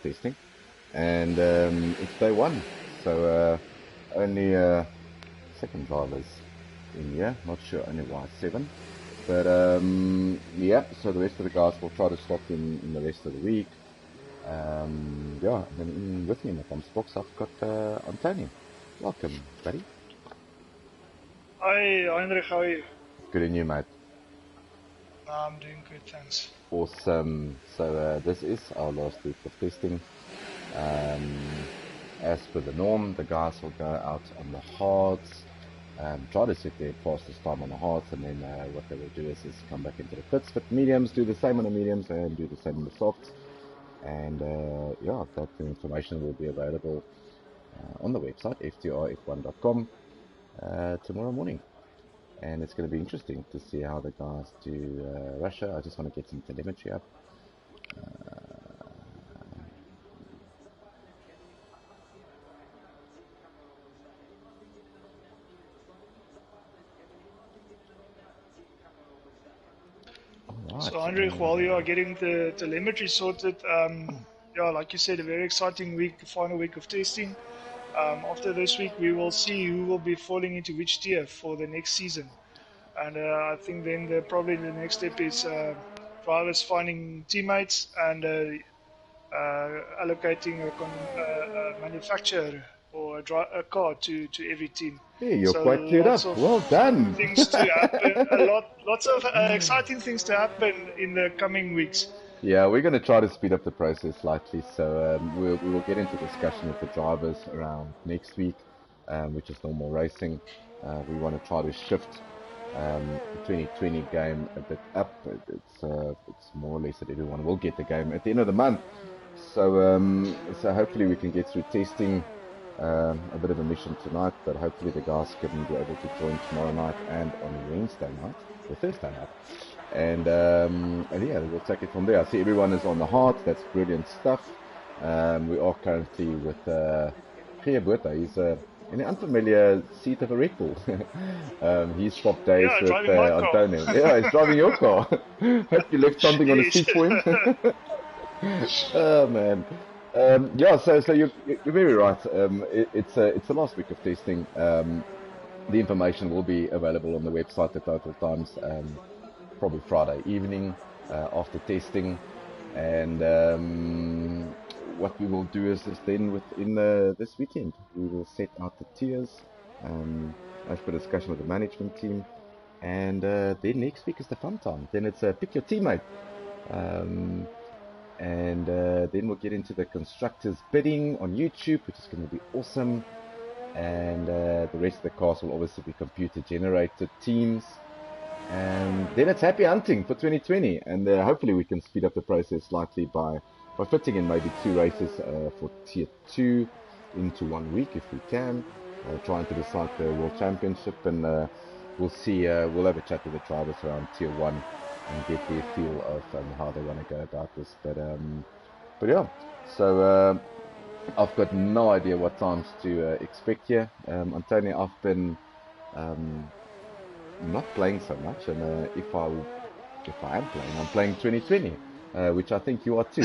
testing, and it's day one. So only second drivers in here. Not sure only why 7. But yeah, so the rest of the guys will try to slot in the rest of the week. Yeah, and then with me in the comms box, I've got Antonio. Welcome, buddy. Hi, Heinrich, how are you? Good in you, mate. I'm doing good, thanks. Awesome. So this is our last week of testing. As per the norm, the guys will go out on the hards, try to set their fastest time on the hards, and then what they will do is come back into the pits with mediums, do the same on the mediums, and do the same on the softs. And yeah, that information will be available on the website, FTRF1.com, tomorrow morning. And it's going to be interesting to see how the guys do Russia. I just want to get some telemetry up. Right. So, Heinrich, while you are getting the telemetry sorted, yeah, like you said, a very exciting week, the final week of testing. After this week, we will see who will be falling into which tier for the next season. And I think then probably the next step is drivers finding teammates and allocating a manufacturer or a car to every team. Yeah, you're quite cleared up. Well done. Things to happen, lots of exciting things to happen in the coming weeks. Yeah, we're going to try to speed up the process slightly. So we will get into discussion with the drivers around next week, which is normal racing. We want to try to shift the 2020 game a bit up. It's more or less that everyone will get the game at the end of the month. So so hopefully we can get through testing a bit of a mission tonight, but hopefully the guys can be able to join tomorrow night and on Wednesday night, or Thursday night. And yeah, we'll take it from there. I see everyone is on the heart. That's brilliant stuff. We are currently with Gia Botha. He's in an unfamiliar seat of a Red Bull. He's swapped days with Antonio. Yeah, he's driving your car. Hope you left something on the seat for him. Oh man. Yeah, so you're very right. It's the last week of testing. The information will be available on the website at total times, probably Friday evening after testing. And what we will do is then within this weekend, we will set out the tiers as per discussion with the management team. And then next week is the fun time. Then it's pick your teammate. And then we'll get into the constructors bidding on YouTube, which is going to be awesome. And the rest of the cars will obviously be computer generated teams. And then it's happy hunting for 2020. And hopefully we can speed up the process slightly by fitting in maybe 2 races for tier 2 into 1 week if we can. Trying to decide the World Championship, and we'll see. We'll have a chat with the drivers around tier 1 and get their feel of how they want to go about this. But yeah, so I've got no idea what times to expect here. Antonio, I've been not playing so much, and if I am playing, I'm playing 2020, which I think you are too.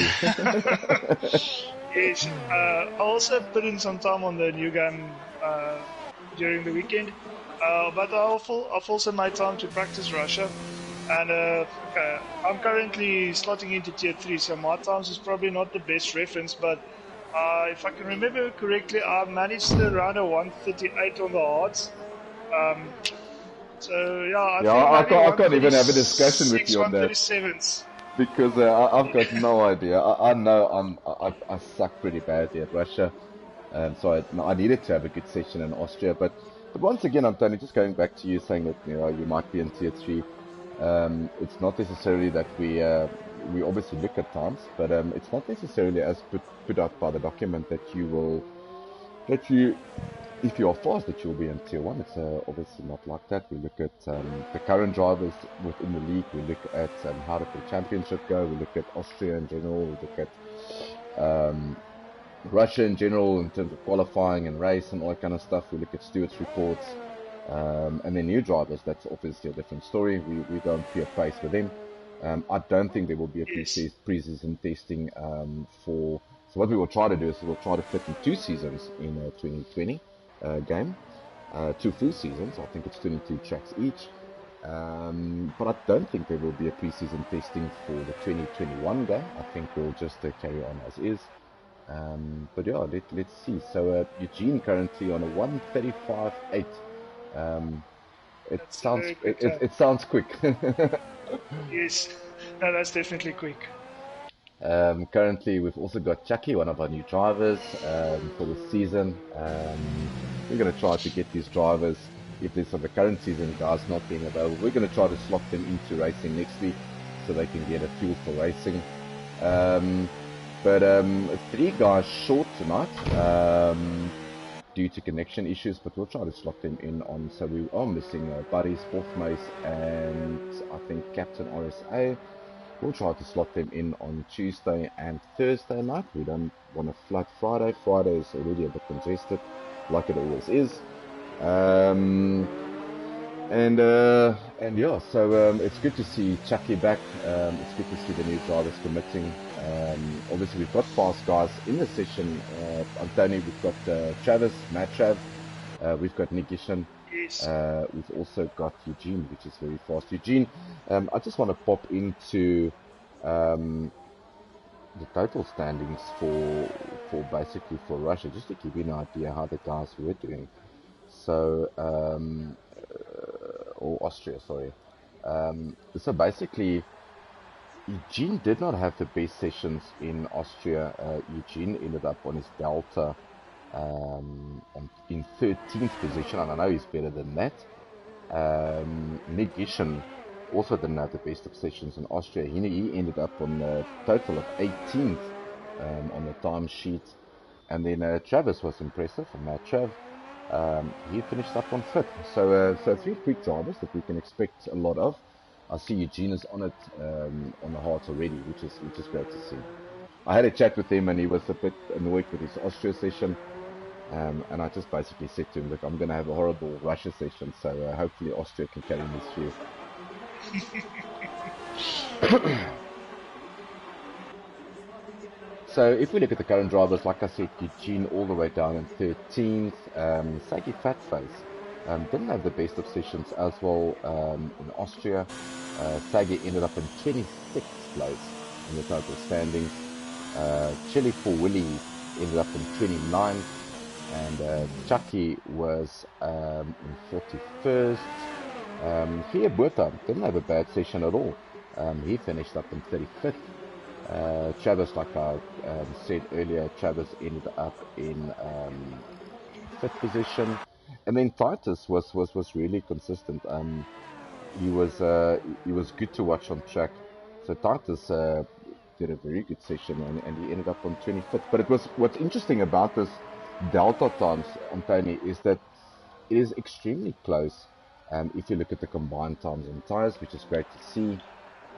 Yes, I also put in some time on the new game during the weekend, but I've also made time to practice Russia. And I'm currently slotting into tier 3, so my times is probably not the best reference, but if I can remember correctly, I managed around a 138 on the hards. So yeah, I can't even have a discussion with you on that, because I've got no idea. I know I suck pretty badly at Russia, so I needed to have a good session in Austria. But once again, Antonio, just going back to you saying that you might be in tier 3. It's not necessarily that we obviously look at times, but it's not necessarily as put out by the document that if you are fast, that you'll be in tier 1. It's obviously not like that. We look at the current drivers within the league. We look at how did the championship go. We look at Austria in general. We look at Russia in general in terms of qualifying and race and all that kind of stuff. We look at stewards reports. And then new drivers, that's obviously a different story. We go on pure pace with them. I don't think there will be a pre-season testing for So what we will try to do is we'll try to fit in 2 seasons in a 2020 game, 2 full seasons. I think it's 22 tracks each. But I don't think there will be a pre-season testing for the 2021 game. I think we'll just carry on as is. But yeah, let's see. So Eugene currently on a 1:35.8. It That's a sounds very quick time. it sounds quick. Yes, no, that's definitely quick. Currently, we've also got Chucky, one of our new drivers for the season. We're going to try to get these drivers, if there's the current season guys not being available, we're going to try to slot them into racing next week so they can get a fuel for racing. But 3 guys short tonight due to connection issues, but we'll try to slot them in on. So we are missing Buddies, Fourth Mace, and I think Captain RSA. We'll try to slot them in on Tuesday and Thursday night. We don't want to flood Friday. Friday is already a bit congested, like it always is. And yeah, so it's good to see Chucky back. It's good to see the new drivers committing. Obviously, we've got fast guys in the session. Anthony, we've got Travis, Matt Trav. We've got Nick Gishan. Yes. We've also got Eugene, which is very fast. Eugene, I just want to pop into the total standings for basically for Russia, just to give you an idea how the guys were doing. So, or Austria, sorry. So basically, Eugene did not have the best sessions in Austria. Eugene ended up on his Delta in 13th position, and I know he's better than that. Nick Gishan also didn't have the best of sessions in Austria. He ended up on a total of 18th on the time sheet. And then Travis was impressive, and Matt Trav, he finished up on 5th. So 3 quick drivers that we can expect a lot of. I see Eugene is on it on the heart already, which is great to see. I had a chat with him, and he was a bit annoyed with his Austria session. And I just basically said to him, look, I'm going to have a horrible Russia session, so hopefully Austria can carry me through. So if we look at the current drivers, like I said, Eugene all the way down in 13th. Sagi Fatface didn't have the best of sessions as well in Austria. Sagi ended up in 26th place in the total standings. Chili for Willie ended up in 29th. And Chucky was in 41st. Here Buerta didn't have a bad session at all. He finished up in 35th. Travis, like I said earlier, Travis ended up in 5th position. And then Titus was really consistent. He was good to watch on track. So Titus did a very good session, and he ended up on 25th. But it was what's interesting about this Delta times, Antoni, is that it is extremely close. If you look at the combined times on tires, which is great to see,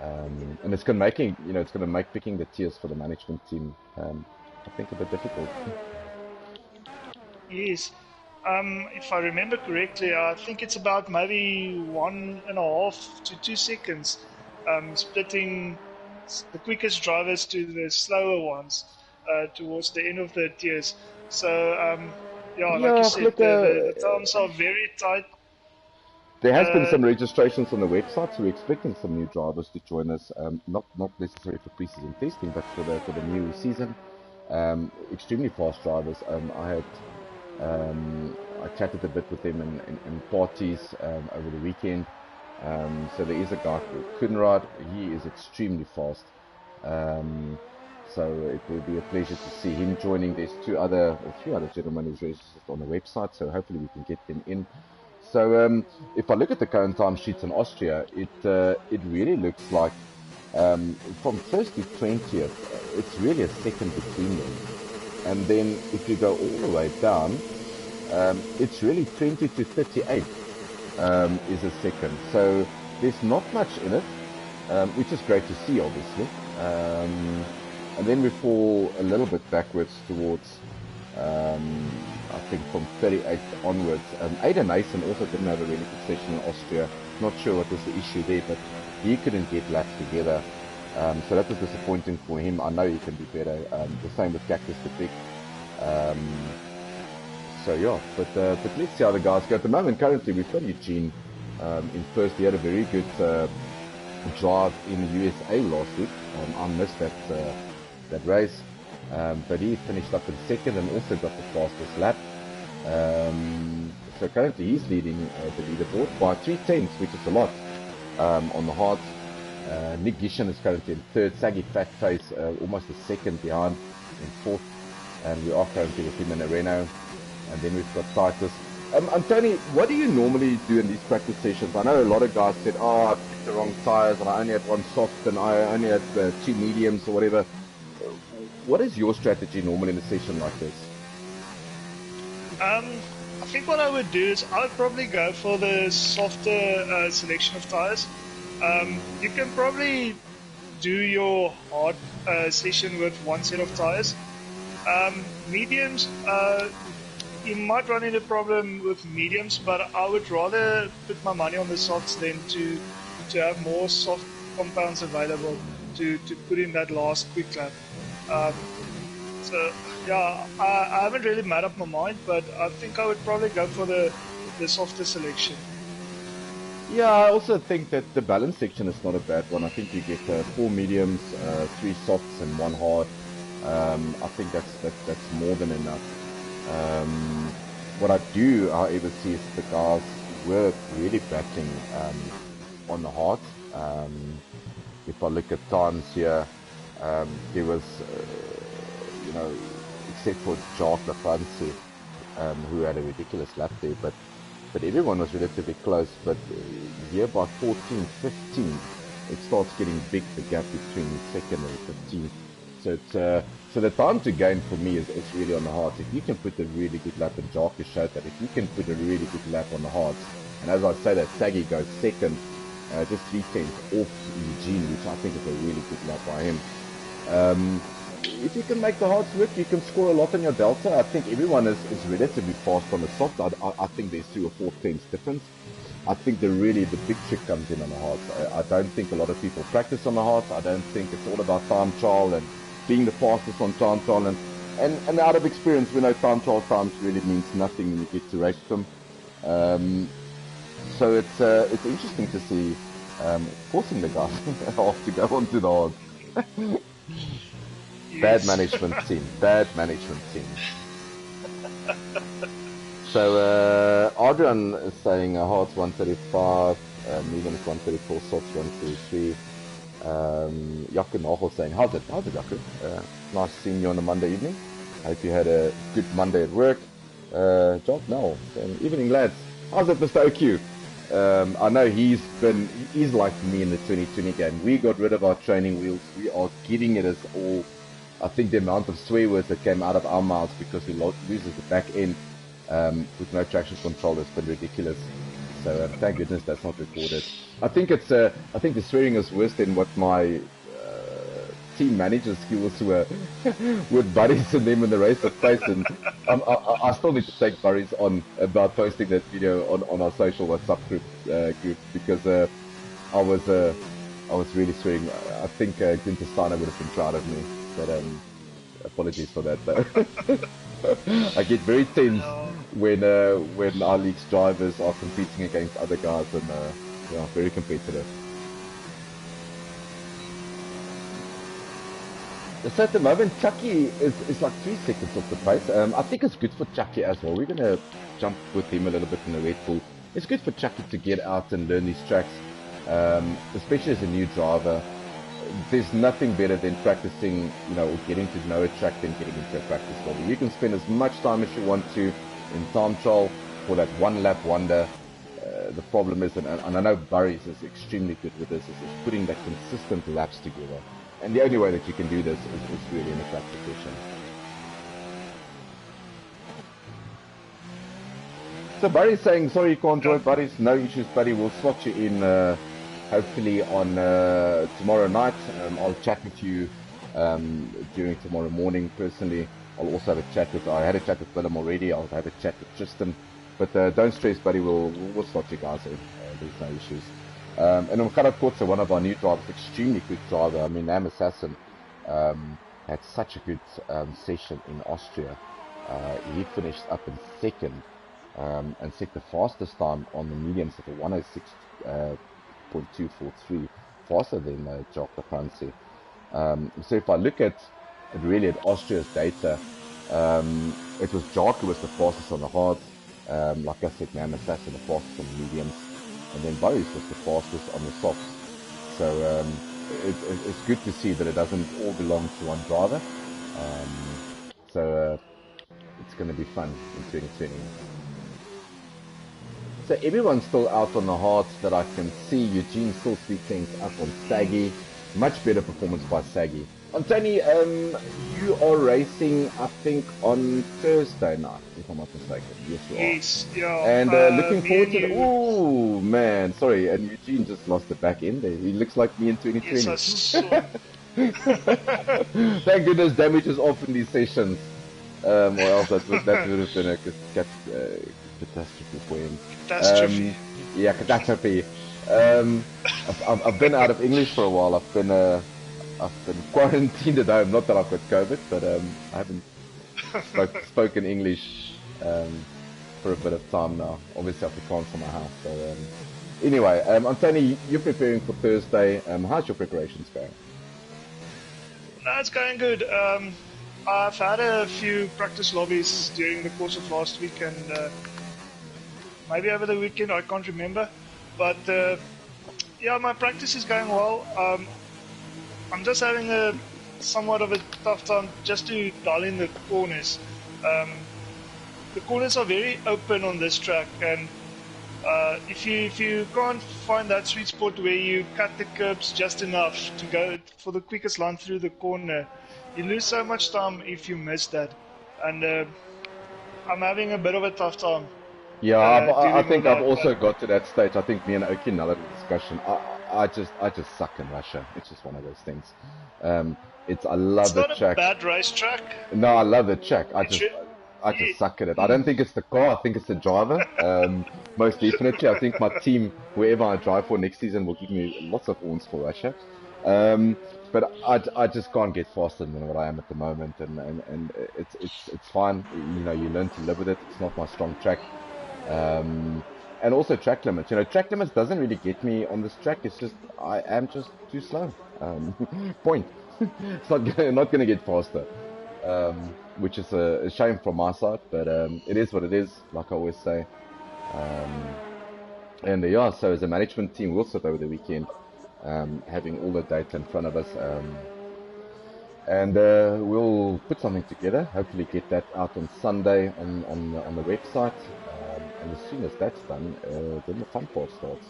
and it's going to make picking the tiers for the management team, I think, a bit difficult. Yes. If I remember correctly, I think it's about maybe 1.5 to 2 seconds, splitting the quickest drivers to the slower ones towards the end of the tiers. So, like you said, look, the times are very tight. There has been some registrations on the website, so we're expecting some new drivers to join us. Not necessarily for pre-season testing, but for the new season. Extremely fast drivers. I chatted a bit with them in parties over the weekend. So there is a guy called Kunrad. He is extremely fast. So it will be a pleasure to see him joining. There's 3 other gentlemen who's registered on the website, so hopefully we can get them in. So if I look at the current time sheets in Austria, it really looks like from 1st to 20th, it's really a second between them. And then if you go all the way down, it's really 20 to 38 is a second. So there's not much in it, which is great to see, obviously. And then we fall a little bit backwards towards, I think, from 38 onwards. Aidan Mason also didn't have a really good session in Austria. Not sure what was the issue there, but he couldn't get laps together. So that was disappointing for him. I know he can be better. The same with Cactus the Big. So yeah, but let's see how the guys go. At the moment, currently, we've got Eugene in first. He had a very good drive in the USA last week. I missed that race, but he finished up in second and also got the fastest lap. So currently he's leading the leaderboard by 3/10, which is a lot on the hards. Nick Gishan is currently in third. Saggy Fat Face almost a second behind in fourth. And we are currently with him in a Renault. And then we've got Titus. Tony, what do you normally do in these practice sessions? I know a lot of guys said, I picked the wrong tires and I only had one soft and I only had two mediums or whatever. What is your strategy normally in a session like this? I think what I would do is I would probably go for the softer selection of tires. You can probably do your hard session with one set of tires. Mediums, you might run into a problem with mediums, but I would rather put my money on the softs than to have more soft compounds available to put in that last quick lap. So yeah, I haven't really made up my mind, but I think I would probably go for the softer selection. Yeah, I also think that the balance section is not a bad one. I think you get 4 mediums, 3 softs, and 1 hard. I think that's more than enough. What I do, however, see is the guys were really battling on the hard. If I look at times here, there was, except for Jacques Lafansi, who had a ridiculous lap there, but everyone was relatively close. But here by 14, 15, it starts getting big, the gap between second and 15. So it's so the time to gain for me is really on the hards. If you can put a really good lap, and Jacques has showed that if you can put a really good lap on the hards, and as I say that Saggy goes second, just 3/10 off Eugene, which I think is a really good lap by him. If you can make the hards work, you can score a lot on your delta. I think everyone is relatively fast on the soft. I think there's 3 or 4 tenths difference. I think the big trick comes in on the hards. I don't think a lot of people practice on the hards. I don't think it's all about time trial and being the fastest on time trial. And out of experience, we know time trial times really means nothing when you get to race them. So it's interesting to see forcing the guys off to go onto the hards. Yes. Bad management team. So Adrian is saying hard's 135, medium is 134, softs 133. Jaco Nagel saying, how's it Jaco? Nice seeing you on a Monday evening. I hope you had a good Monday at work. Job now, evening lads. How's it, Mr. OQ? I know he's like me in the 2020 game. We got rid of our training wheels. We are getting it as all. I think the amount of swear words that came out of our mouths because we lost the back end with no traction control has been ridiculous. So thank goodness that's not recorded. I think the swearing is worse than what my team manager skills were with Buddies and them in the race at face. And I still need to take Buddies on about posting that video on our social WhatsApp group because I was really swearing. I think Günther Steiner would have been proud of me. But apologies for that though. I get very tense when our league's drivers are competing against other guys and very competitive. So at the moment, Chucky is like 3 seconds off the pace. I think it's good for Chucky as well. We're going to jump with him a little bit in the Red Bull. It's good for Chucky to get out and learn these tracks, especially as a new driver. There's nothing better than practicing, or getting to know a track than getting into a practice body. You can spend as much time as you want to in time trial for that one lap wonder. The problem is, and I know Burries is extremely good with this, is putting that consistent laps together. And the only way that you can do this is really in a practice session. So Barry's saying, sorry you can't join, Barry's no issues, buddy. We'll slot you in hopefully on tomorrow night. I'll chat with you during tomorrow morning personally. I'll also have a chat I had a chat with Willem already. I'll have a chat with Tristan. But don't stress, buddy. We'll slot you guys in. There's no issues. And Umkharat one of our new drivers, extremely quick driver. I mean, Am Assassin had such a good session in Austria. He finished up in second and set the fastest time on the mediums at a 106.243, faster than Jacques de Francie. So if I look at really at Austria's data, it was Jacques who was the fastest on the hards. Like I said, Nam Assassin the fastest on the mediums, and then Boris was the fastest on the softs. So it's good to see that it doesn't all belong to one driver. So it's going to be fun in 2020. So everyone's still out on the hards that I can see. Eugene still speaks things up on Saggy. Much better performance by Saggy. Anthony, you are racing, I think, on Thursday night, if I'm not mistaken. Yes, you are. Yes, yeah. And looking forward to it. Oh, man. Sorry, and Eugene just lost the back end there. He looks like me in 2020. Yes, I saw. Thank goodness damage is off in these sessions. Or else that would have been a catastrophe for him. Catastrophe. Yeah, catastrophe. I've been out of English for a while. I've been quarantined at home. Not that I've got COVID, but I haven't spoken English for a bit of time now. Obviously, I've gone from my house. So anyway, Anthony, you're preparing for Thursday. How's your preparations going? No, it's going good. I've had a few practice lobbies during the course of last week and maybe over the weekend. I can't remember, but yeah, my practice is going well. I'm just having a somewhat of a tough time just to dial in the corners. The corners are very open on this track, and if you can't find that sweet spot where you cut the curbs just enough to go for the quickest line through the corner, you lose so much time if you miss that. And I'm having a bit of a tough time. Yeah, I think I've also got to that stage. I think me and Oki now had a discussion. I just suck in Russia. It's just one of those things. I love the track. It's not a bad racetrack. No, I love the track. I just suck at it. I don't think it's the car. I think it's the driver. Most definitely. I think my team, whoever I drive for next season, will give me lots of points for Russia. But I just can't get faster than what I am at the moment, and it's fine. You know, you learn to live with it. It's not my strong track. And also track limits. You know, track limits doesn't really get me on this track. It's just I am just too slow. Point. It's not going to get faster, which is a shame from my side. But it is what it is. Like I always say. And yeah, so as a management team, we'll sit over the weekend, having all the data in front of us, and we'll put something together. Hopefully, get that out on Sunday on the website. And as soon as that's done, then the fun part starts.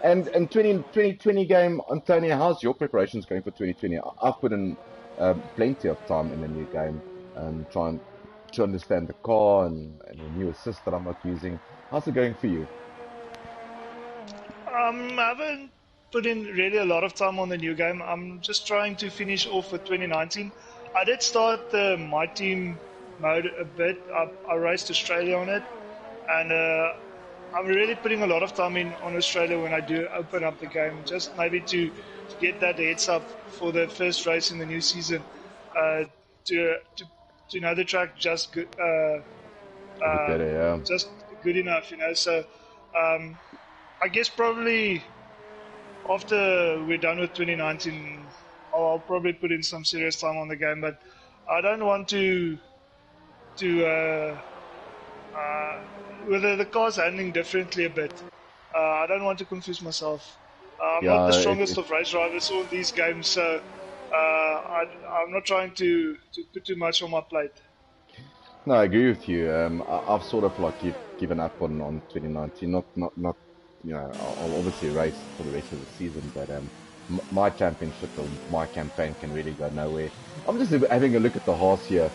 And 2020 game, Antonio, how's your preparations going for 2020? I've put in plenty of time in the new game, trying to understand the car and the new assist that I'm not using. How's it going for you? I haven't put in really a lot of time on the new game. I'm just trying to finish off with 2019. I did start the My Team mode a bit. I raced Australia on it. And I'm really putting a lot of time in on Australia when I do open up the game, just maybe to get that heads up for the first race in the new season. To know the track just good, just good enough, you know. So I guess probably after we're done with 2019, I'll probably put in some serious time on the game. But I don't want to with the car's handling differently a bit. I don't want to confuse myself. I'm not the strongest of race drivers on these games, so I'm not trying to put too much on my plate. No, I agree with you. I've sort of like given up on 2019. Not you know, I'll obviously race for the rest of the season, but my championship or my campaign can really go nowhere. I'm just having a look at the horse here,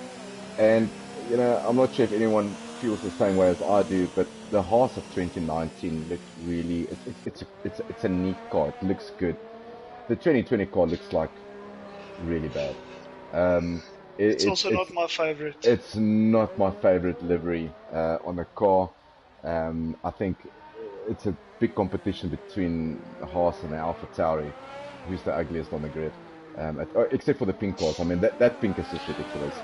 and you know, I'm not sure if anyone feels the same way as I do, but the horse of 2019 looked really, it's a neat car. It looks good. The 2020 car looks like really bad. It's also not my favorite. It's not my favorite livery on the car. I think it's a big competition between Haas and Alpha Tauri, who's the ugliest on the grid. Except for the pink cars. I mean, that pink is just ridiculous.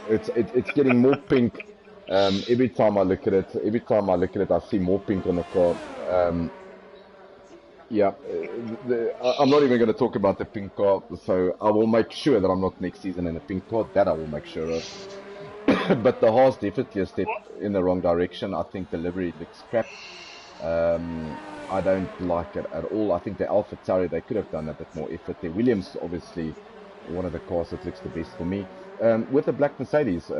It's getting more pink. Every time I look at it, I see more pink on the car. Yeah, I'm not even going to talk about the pink car. So I will make sure that I'm not next season in a pink car. That I will make sure of. But the Haas definitely a step in the wrong direction. I think the livery looks crap. I don't like it at all. I think the Alpha Tauri, they could have done a bit more effort there. Williams, obviously, one of the cars that looks the best for me. With the black Mercedes,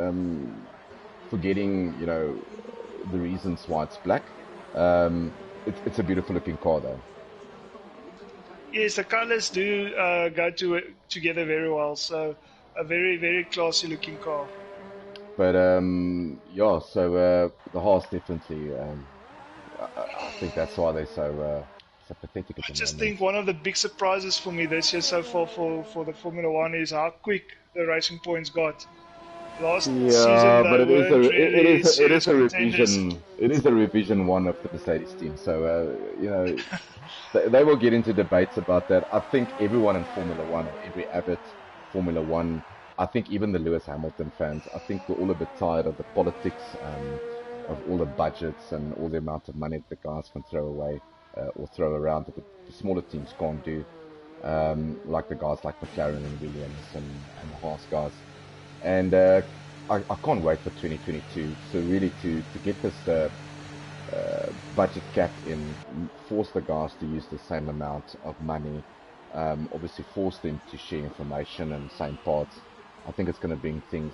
forgetting, the reasons why it's black. It's a beautiful looking car, though. Yes, the colors do go together very well. So a very, very classy looking car. But yeah, so the Haas definitely. I think that's why they're so pathetic at I the just moment. think one of the big surprises for me this year so far for the Formula One is how quick the Racing Points got. Last season Yeah, but they weren't really it is serious a contenders. revision. It is a revision one of the Mercedes team. So they will get into debates about that. I think everyone in Formula One, or every avid Formula One, I think even the Lewis Hamilton fans, I think we're all a bit tired of the politics, of all the budgets and all the amount of money that the guys can throw away or throw around that the smaller teams can't do. Like the guys like McLaren and Williams and the Haas guys. And I can't wait for 2022. So really to get this budget cap in, force the guys to use the same amount of money. Obviously force them to share information and same parts. I think it's going to bring things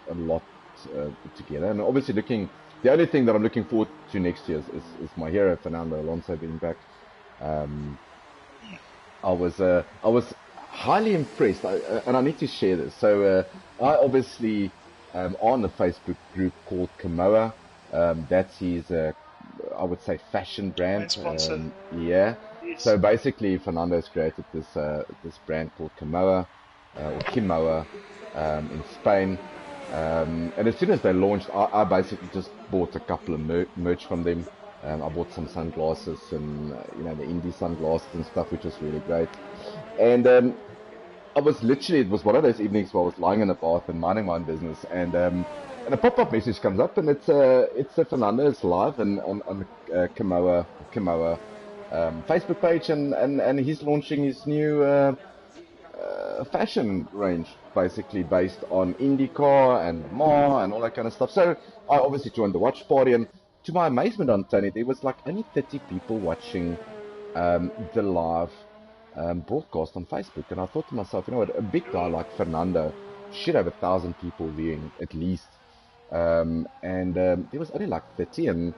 a lot together. And obviously the only thing that I'm looking forward to next year is my hero Fernando Alonso being back. Um, I was highly impressed, and I need to share this. So I obviously on the Facebook group called Kamoa. That's his, I would say, fashion brand. Main sponsor. Yeah. Yes. So basically, Fernando's created this brand called Kamoa or Kimoa in Spain. And as soon as they launched, I basically just bought a couple of merch from them. I bought some sunglasses and the indie sunglasses and stuff, which was really great. And it was one of those evenings where I was lying in the bath and minding my own business, and a pop-up message comes up, and it's a Fernando's live and on Kamoa Facebook page, and he's launching his new fashion range, basically based on IndyCar and Ma and all that kind of stuff. So I obviously joined the watch party, and to my amazement, Anthony, there was like only 30 people watching the live broadcast on Facebook. And I thought to myself, you know what, a big guy like Fernando should have 1,000 people viewing at least. And there was only like 30, and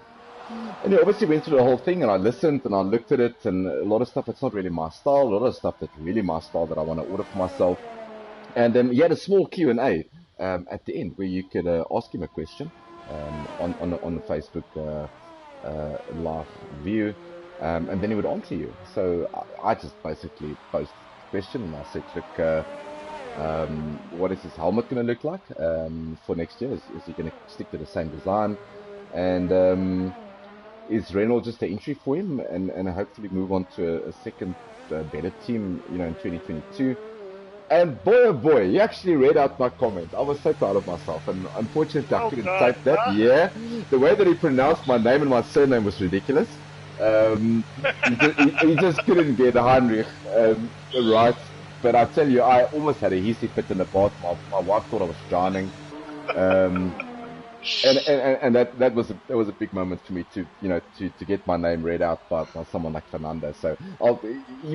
he obviously went through the whole thing, and I listened and I looked at it, and a lot of stuff that's not really my style, a lot of stuff that's really my style that I want to order for myself. And he had a small Q&A at the end where you could ask him a question on the Facebook live view, and then he would answer you. So I just basically posted the question, and I said, look, what is his helmet going to look like for next year? Is he going to stick to the same design? And is Renault just an entry for him, and hopefully move on to a second better team, in 2022? And boy, oh boy, he actually read out my comment. I was so proud of myself, and unfortunately I couldn't type that. Yeah, the way that he pronounced my name and my surname was ridiculous. He just couldn't get Heinrich right. But I tell you, I almost had a hissy fit in the bath. My wife thought I was drowning. Um, and that was a big moment for me to get my name read out by someone like Fernando. So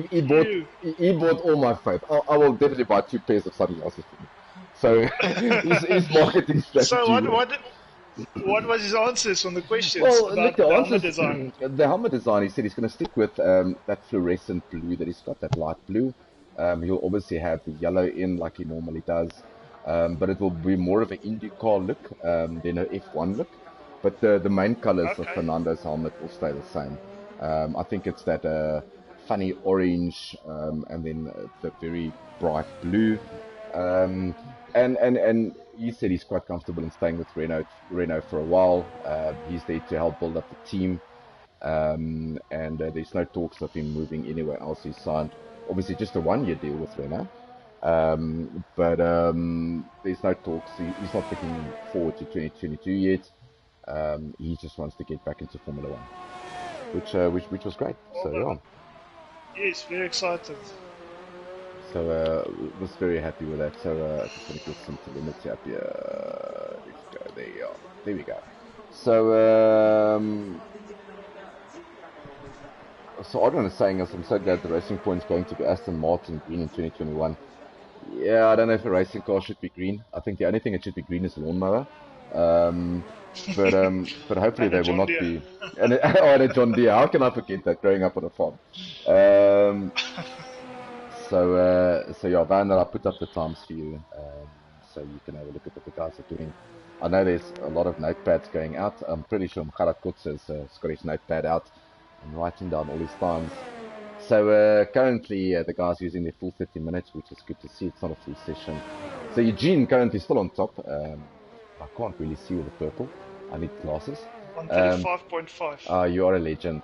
he bought all my faith. I will definitely buy 2 pairs of sunglasses for him. So his marketing strategy. So what was his answers on the questions Well, about look, the the answers, helmet design? the helmet design. He said he's going to stick with that fluorescent blue that he's got, that light blue. He'll obviously have the yellow in like he normally does. But it will be more of an IndyCar look than an F1 look. But the main colors of Fernando's helmet will stay the same. I think it's that funny orange and then the very bright blue. And he said he's quite comfortable in staying with Renault for a while. He's there to help build up the team. and there's no talks of him moving anywhere else. He signed, obviously, just a 1-year deal with Renault. But there's no talks. He's not looking forward to 2022 yet. He just wants to get back into Formula One, which was great. So yeah. Yes, very excited. So was very happy with that. So I just want to get some telemetry up here. Let's go. There you are. There we go. So so Adrian is saying, I'm so glad the Racing Point's going to be Aston Martin green in 2021. Yeah, I don't know if a racing car should be green. I think the only thing that should be green is a lawnmower. But hopefully they will not be. And a John Deere. How can I forget that growing up on a farm? So yeah, Van, I put up the times for you, so you can have a look at what the guys are doing. I know there's a lot of notepads going out. I'm pretty sure Mkharat Kutz has got his notepad out and writing down all his times. So currently the guys using their full 30 minutes, which is good to see. It's not a full session. So Eugene currently still on top. I can't really see with the purple. I need glasses. 135.5. You are a legend.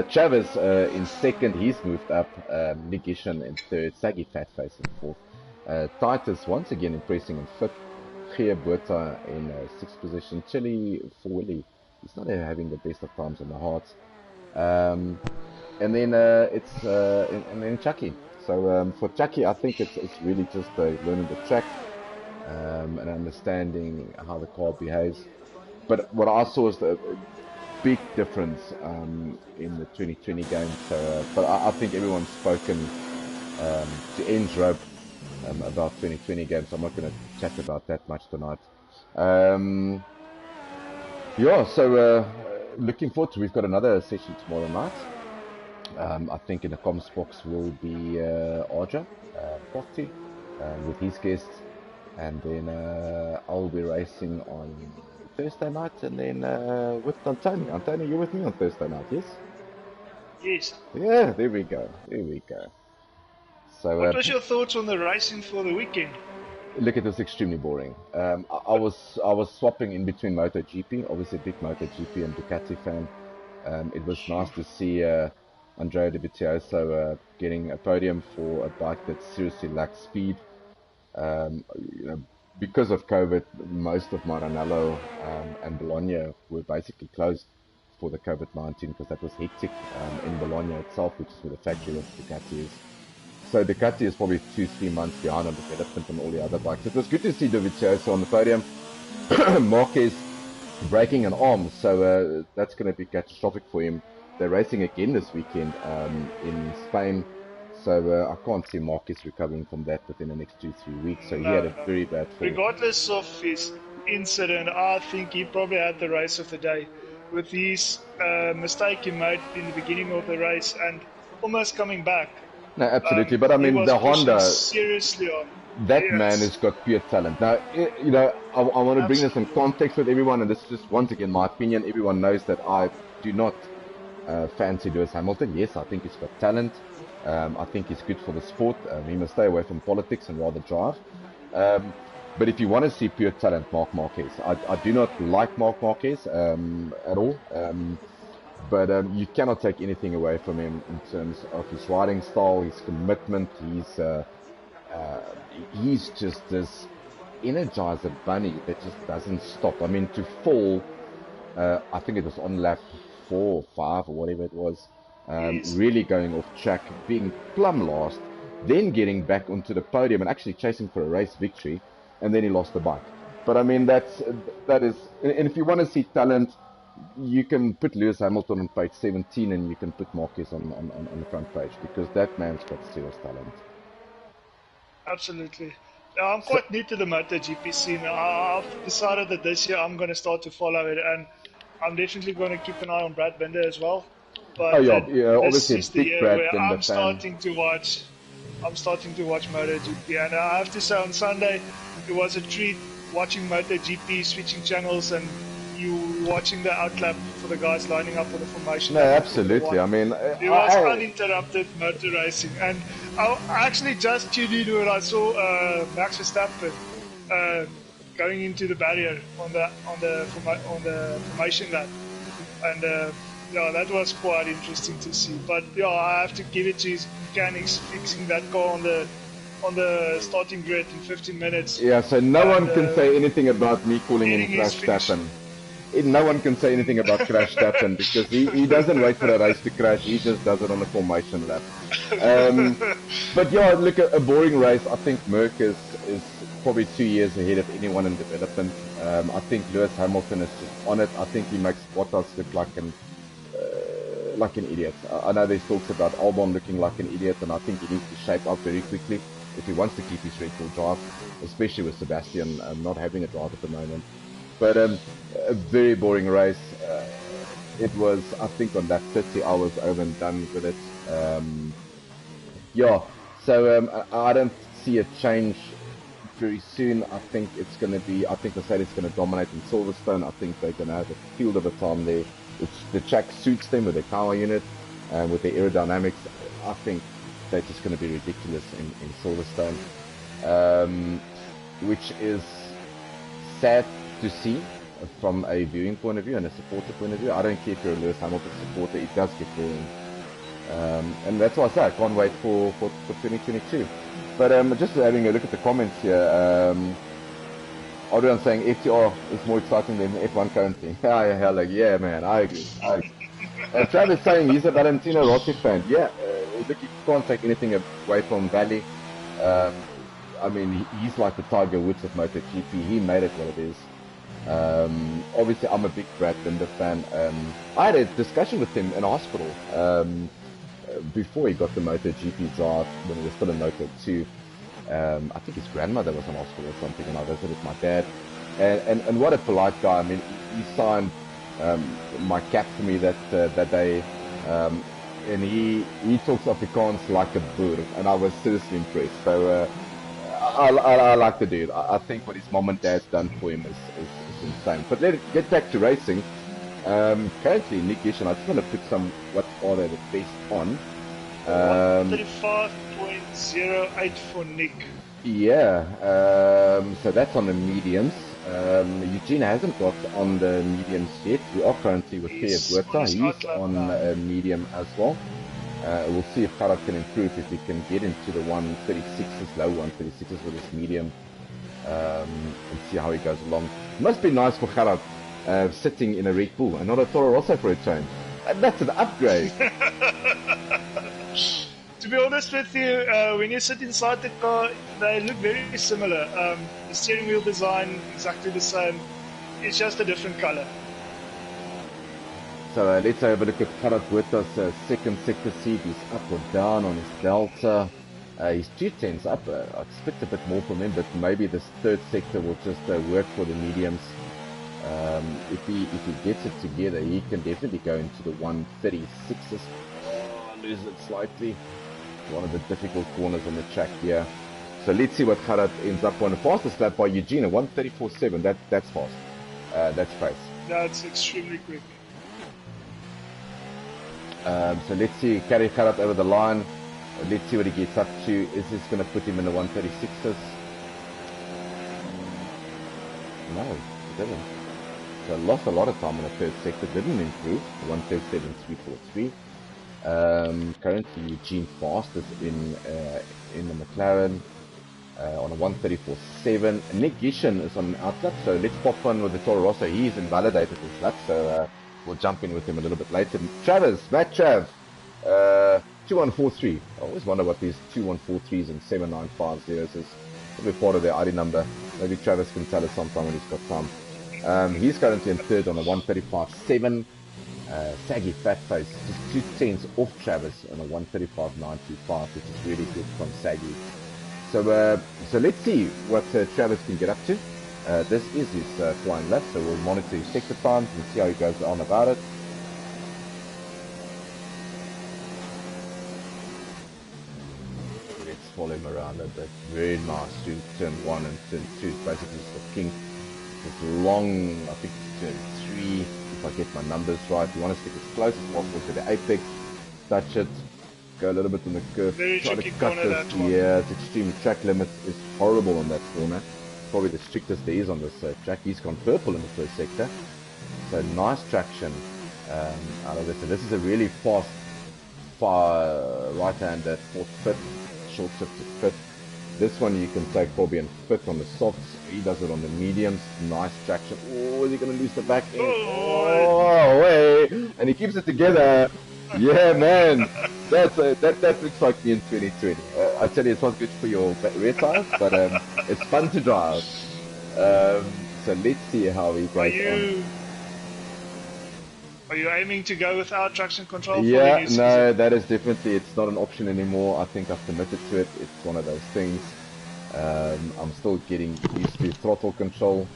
Chavez in second, he's moved up. Nigishan in third. Saggy Fatface in fourth. Titus once again impressing in fifth. Gia Botha in sixth position. Chili for Willie. He's not having the best of times on the hearts. And then and then Chucky. So for Chucky, I think it's really just learning the track and understanding how the car behaves. But what I saw is the big difference in the 2020 game. So, but I think everyone's spoken to En's Rope about 2020 games. So I'm not going to chat about that much tonight. Yeah, so looking forward to. We've got another session tomorrow night. I think in the comms box will be Arja Potti with his guests, and then I'll be racing on Thursday night, and then with Antonio. Antonio, you're with me on Thursday night, yes? Yes. Yeah, there we go. There we go. So, what was your thoughts on the racing for the weekend? Look, it was extremely boring. I was swapping in between MotoGP, obviously a big MotoGP and Ducati fan. It was nice to see Andrea Di Vizioso getting a podium for a bike that seriously lacks speed. Because of COVID, most of Maranello and Bologna were basically closed for the COVID-19 because that was hectic in Bologna itself, which is where the factory of Ducati is. So Ducati is probably 2-3 months behind on development on all the other bikes. It was good to see Dovizioso on the podium. Marquez breaking an arm, so that's going to be catastrophic for him. They're racing again this weekend in Spain, so I can't see Marquez recovering from that within the next 2-3 weeks. So he had a very bad fall. Regardless of his incident, I think he probably had the race of the day with his mistake he made in the beginning of the race and almost coming back. No, absolutely, but I mean the Honda seriously on. That man has got pure talent. Now, I want to bring this in context with everyone, and this is just once again my opinion. Everyone knows that I do not fancy Lewis Hamilton. Yes, I think he's got talent. I think he's good for the sport. He must stay away from politics and rather drive. But if you want to see pure talent, Marc Marquez. I do not like Marc Marquez at all. But you cannot take anything away from him in terms of his riding style, his commitment. He's just this energizer bunny that just doesn't stop. I mean, to fall, I think it was on lap 4 or 5 or whatever it was, really going off track, being plumb last, then getting back onto the podium and actually chasing for a race victory, and then he lost the bike. But I mean, that is, and if you want to see talent, you can put Lewis Hamilton on page 17 and you can put Marquez on the front page, because that man's got serious talent. Absolutely. I'm quite new to the MotoGP scene. I've decided that this year I'm going to start to follow it, and I'm definitely going to keep an eye on Brad Binder as well. But obviously this is the big year Brad where Binder I'm starting to watch MotoGP, and I have to say on Sunday it was a treat watching MotoGP, switching channels, and you watching the outlap for the guys lining up for the formation. No, absolutely. I mean, it was uninterrupted motor racing, and I actually just tuned in when I saw Max Verstappen going into the barrier on the formation lap, and yeah, that was quite interesting to see. But yeah, I have to give it to his mechanics fixing that car on the starting grid in 15 minutes. Yeah, so no And one can say anything about me calling him getting his Crash finish. Tappen. No one can say anything about Crash Tappen because he doesn't wait for a race to crash. He just does it on a formation lap. But yeah, look, a boring race. I think Merck is probably 2 years ahead of anyone in development. I think Lewis Hamilton is just on it. I think he makes Bottas look like an idiot. I know there's talks about Albon looking like an idiot, and I think he needs to shape up very quickly if he wants to keep his Red Bull drive, especially with Sebastian not having a drive at the moment. But a very boring race. It was, I think, on that 30 hours over and done with it. Yeah, so I don't see a change very soon. I think it's going to be, I think Mercedes is going to dominate in Silverstone. I think they're going to have a field of a time there. The track suits them with their power unit and with their aerodynamics. I think they're just going to be ridiculous in Silverstone, which is sad to see from a viewing point of view and a supporter point of view. I don't care if you're a Lewis Hamilton supporter, it does get boring. And that's why I say I can't wait for 2022. But just having a look at the comments here, Adrian saying FTR is more exciting than F1 currently. Yeah, man, I agree. Travis saying he's a Valentino Rossi fan. Yeah, look, you can't take anything away from Valley. I mean, he's like the Tiger Woods of MotoGP. He made it what it is. Obviously, I'm a big Brad Binder fan. I had a discussion with him in hospital before he got the MotoGP drive when he was still in Moto2. I think his grandmother was in hospital or something, and I visited my dad. And what a polite guy. I mean, he signed my cap for me that day. And he talks Afrikaans like a bird, and I was seriously impressed. So I like the dude. I think what his mom and dad's done for him is insane. But let's get back to racing. Currently, Nick Gishan, I just want to put what are they the best on. 135.08 for Nick. Yeah, so that's on the mediums. Eugene hasn't got on the mediums yet. We are currently with Pierre Buerta. He's on a medium as well. We'll see if Gerard can improve, if he can get into the 136s, low 136s with his medium, and see how he goes along. It must be nice for Gerard sitting in a Red Bull and not a Toro Rosso for a change. That's an upgrade. To be honest with you, when you sit inside the car, they look very similar. The steering wheel design, exactly the same. It's just a different color. So let's have a look at Gerard Buerta's second sector seat. He's up or down on his Delta. He's 2/10 up. I expect a bit more from him, but maybe this third sector will just work for the mediums. If he gets it together, he can definitely go into the 136s. Oh, lose it slightly. One of the difficult corners on the track here. So let's see what Gerard ends up on. The fastest lap by Eugene, 134.7. That's fast. That's pace. That's extremely quick. So let's see, carry Gerard over the line. Let's see what he gets up to. Is this going to put him in the 136s? No, it didn't. So lost a lot of time in the third sector, didn't improve. 137.343. Currently Eugene fastest in the McLaren on a 134.7. Nick Gishan is on an outlap, so let's pop on with the Toro Rosso. He's invalidated his lap, so we'll jump in with him a little bit later. Matt Trav, 2143. I always wonder what these 2143s and 7950s is. Probably part of their ID number. Maybe Travis can tell us sometime when he's got time. He's currently in third on a 135.7. Saggy fat face, just 2/10 off Travis on a 135.925, which is really good from Saggy. So let's see what Travis can get up to. This is his flying lap, so we'll monitor his sector times and see how he goes on about it. Let's follow him around a bit. Very nice to turn 1 and turn 2. Basically, it's the kink. It's long, I think it's turn 3. If I get my numbers right, you want to stick as close as possible to the apex, touch it, go a little bit on the curve, very try to tricky cut corner, this. that one. Yeah, it's extreme. Track limit is horrible on that corner. Probably the strictest there is on this track. He's gone purple in the first sector, so nice traction. out of this. So this is a really fast, far right-hander for fifth, short shift to fifth. This one you can take probably in fifth on the softs. He does it on the mediums. Nice traction. Oh, is he going to lose the back end? Oh, wait. And he keeps it together. Yeah, man. That looks like me in 2020. I tell you, it's not good for your rear tires, but it's fun to drive. So let's see how he goes on. Are you aiming to go without traction control for the Yeah, new season? no, that is definitely, it's not an option anymore. I think I've committed to it. It's one of those things. I'm still getting used to throttle control,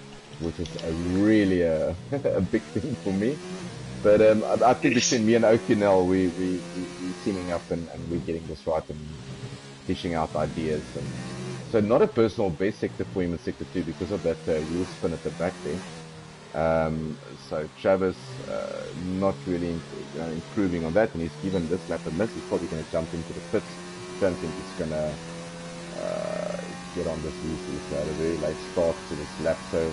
which is really a big thing for me. But I think between me and O'Connell, we teaming up and we're getting this right and dishing out ideas. And so not a personal best sector for him in sector 2 because of that wheel spin at the back there. So Travis not really improving on that, and he's given this lap a miss. He's probably going to jump into the pits. Don't think he's going to get on this easy. He's had a very late start to this lap. So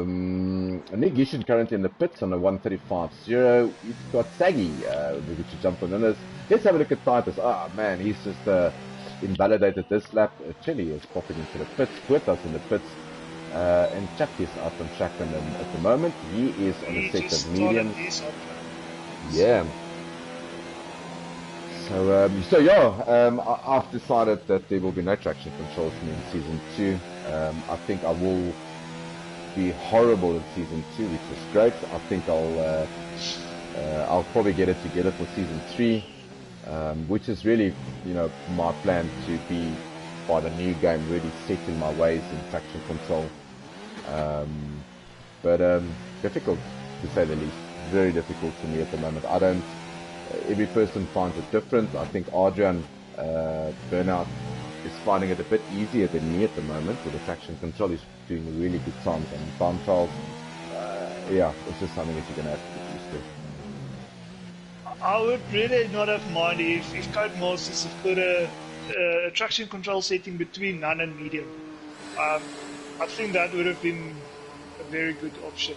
Nick Gishin currently in the pits on a 135.0. We've got Saggy, maybe to jump on this. Let's have a look at Titus. Ah, man, he's just invalidated this lap. Chili is popping into the pits. Quetas in the pits. And Chuck is out on track at the moment. He is on a set of mediums. Yeah. So yeah, I've decided that there will be no traction control for me in season 2. I think I will be horrible in season 2, which is great. I think I'll probably get it together for season 3, which is really, my plan to be by the new game really set in my ways in traction control. But difficult to say the least. Very difficult for me at the moment. I don't. Every person finds it different. I think Adrian Burnout is finding it a bit easier than me at the moment with the traction control. He's doing really good times on time trials. Yeah, it's just something that you're going to have to get used to. I would really not have mind if Codemasters have put a traction control setting between none and medium. I think that would have been a very good option.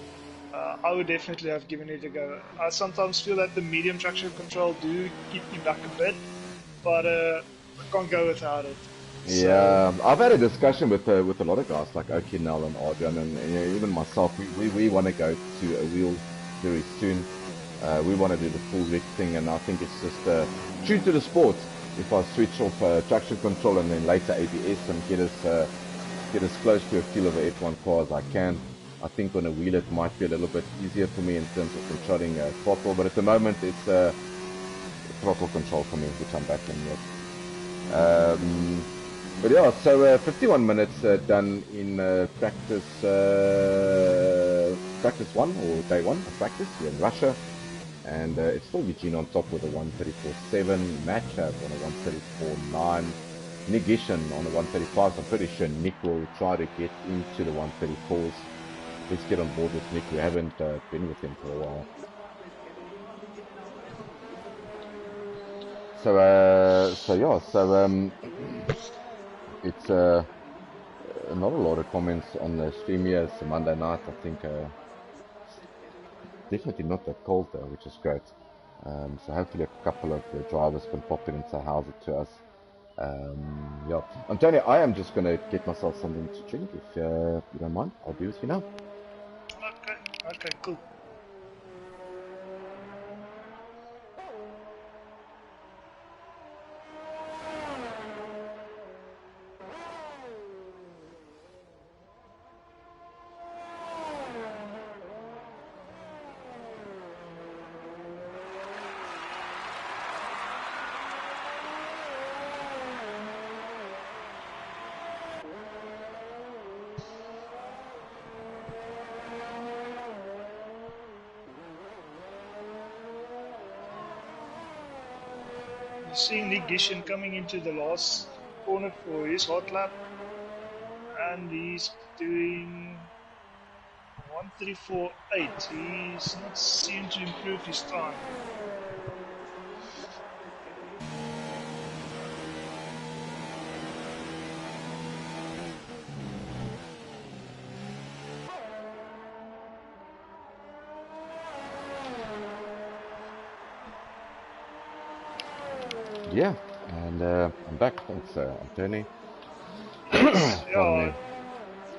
I would definitely have given it a go. I sometimes feel that the medium traction control do keep me back a bit, but I can't go without it. Yeah, so, I've had a discussion with a lot of guys like O'Connell and Adrian, and even myself. We want to go to a wheel very soon. We want to do the full rig thing, and I think it's just true to the sport. If I switch off traction control and then later ABS and get as close to a feel of an F1 car as I can. I think on a wheel it might be a little bit easier for me in terms of controlling throttle, but at the moment it's throttle control for me, which I'm battling with. But yeah, so 51 minutes done in practice 1 or day 1 of practice here in Russia, and it's still Eugene on top with a 134.7, Matt Chav on a 134.9. Nick Gishin on the 135s. I'm pretty sure Nick will try to get into the 134s. Let's get on board with Nick. We haven't been with him for a while. So it's not a lot of comments on the stream here. It's a Monday night. I think definitely not that cold though, which is great. So hopefully a couple of the drivers can pop in and say how's it to us. Yeah, Antonio, I am just going to get myself something to drink. If you don't mind, I'll be with you now. Okay, cool. Seeing Nick Gishin coming into the last corner for his hot lap, and he's doing 134.8. He's not seem to improve his time. Yeah, and I'm back. Thanks, Anthony. Yes, Pardon yeah. me.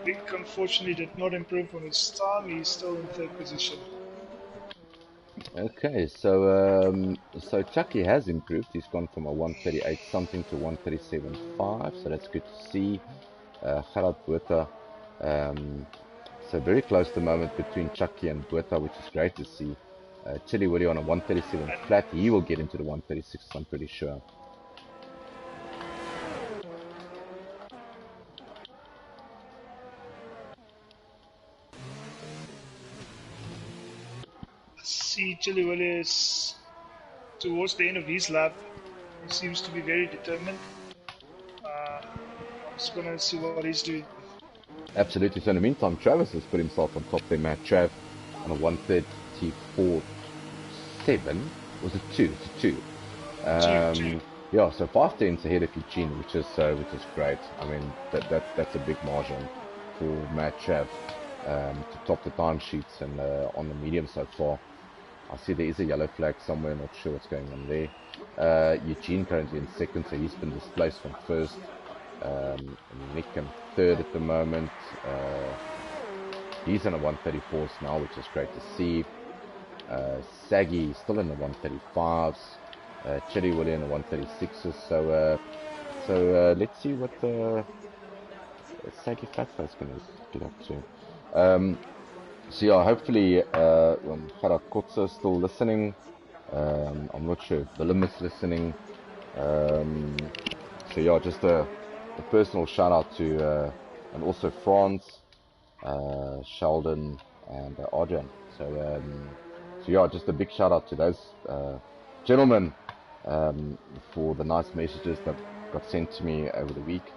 Vic unfortunately did not improve on his time. He's still in third position. Okay, so Chucky has improved. He's gone from a 138 something to 137.5, so that's good to see. Gerard Botha, so very close at the moment between Chucky and Botha, which is great to see. Chili Willie on a 137 And flat. He will get into the 136, I'm pretty sure. see Chili Willis towards the end of his lap. He seems to be very determined. I'm just gonna see what he's doing. Absolutely. So in the meantime, Travis has put himself on top there, Matt Trav, on a 134.7. Was it two? It's a two. Two. Yeah, so 5 tenths ahead of Eugene, which is great. I mean, that's a big margin for Matt Trav to top the timesheets and on the medium so far. I see there is a yellow flag somewhere. Not sure what's going on there. Eugene currently in second, so he's been displaced from first. Nick in third at the moment. He's in the 134s now, which is great to see. Saggy still in the 135s. Chili Willie in the 136s. So let's see what Saggy Fatface going to get up to. So yeah, hopefully Gerard Kotze is still listening. I'm not sure if Willem is listening. So yeah, just a personal shout out to and also France, Sheldon, and Adrian. So yeah, just a big shout out to those gentlemen for the nice messages that got sent to me over the week.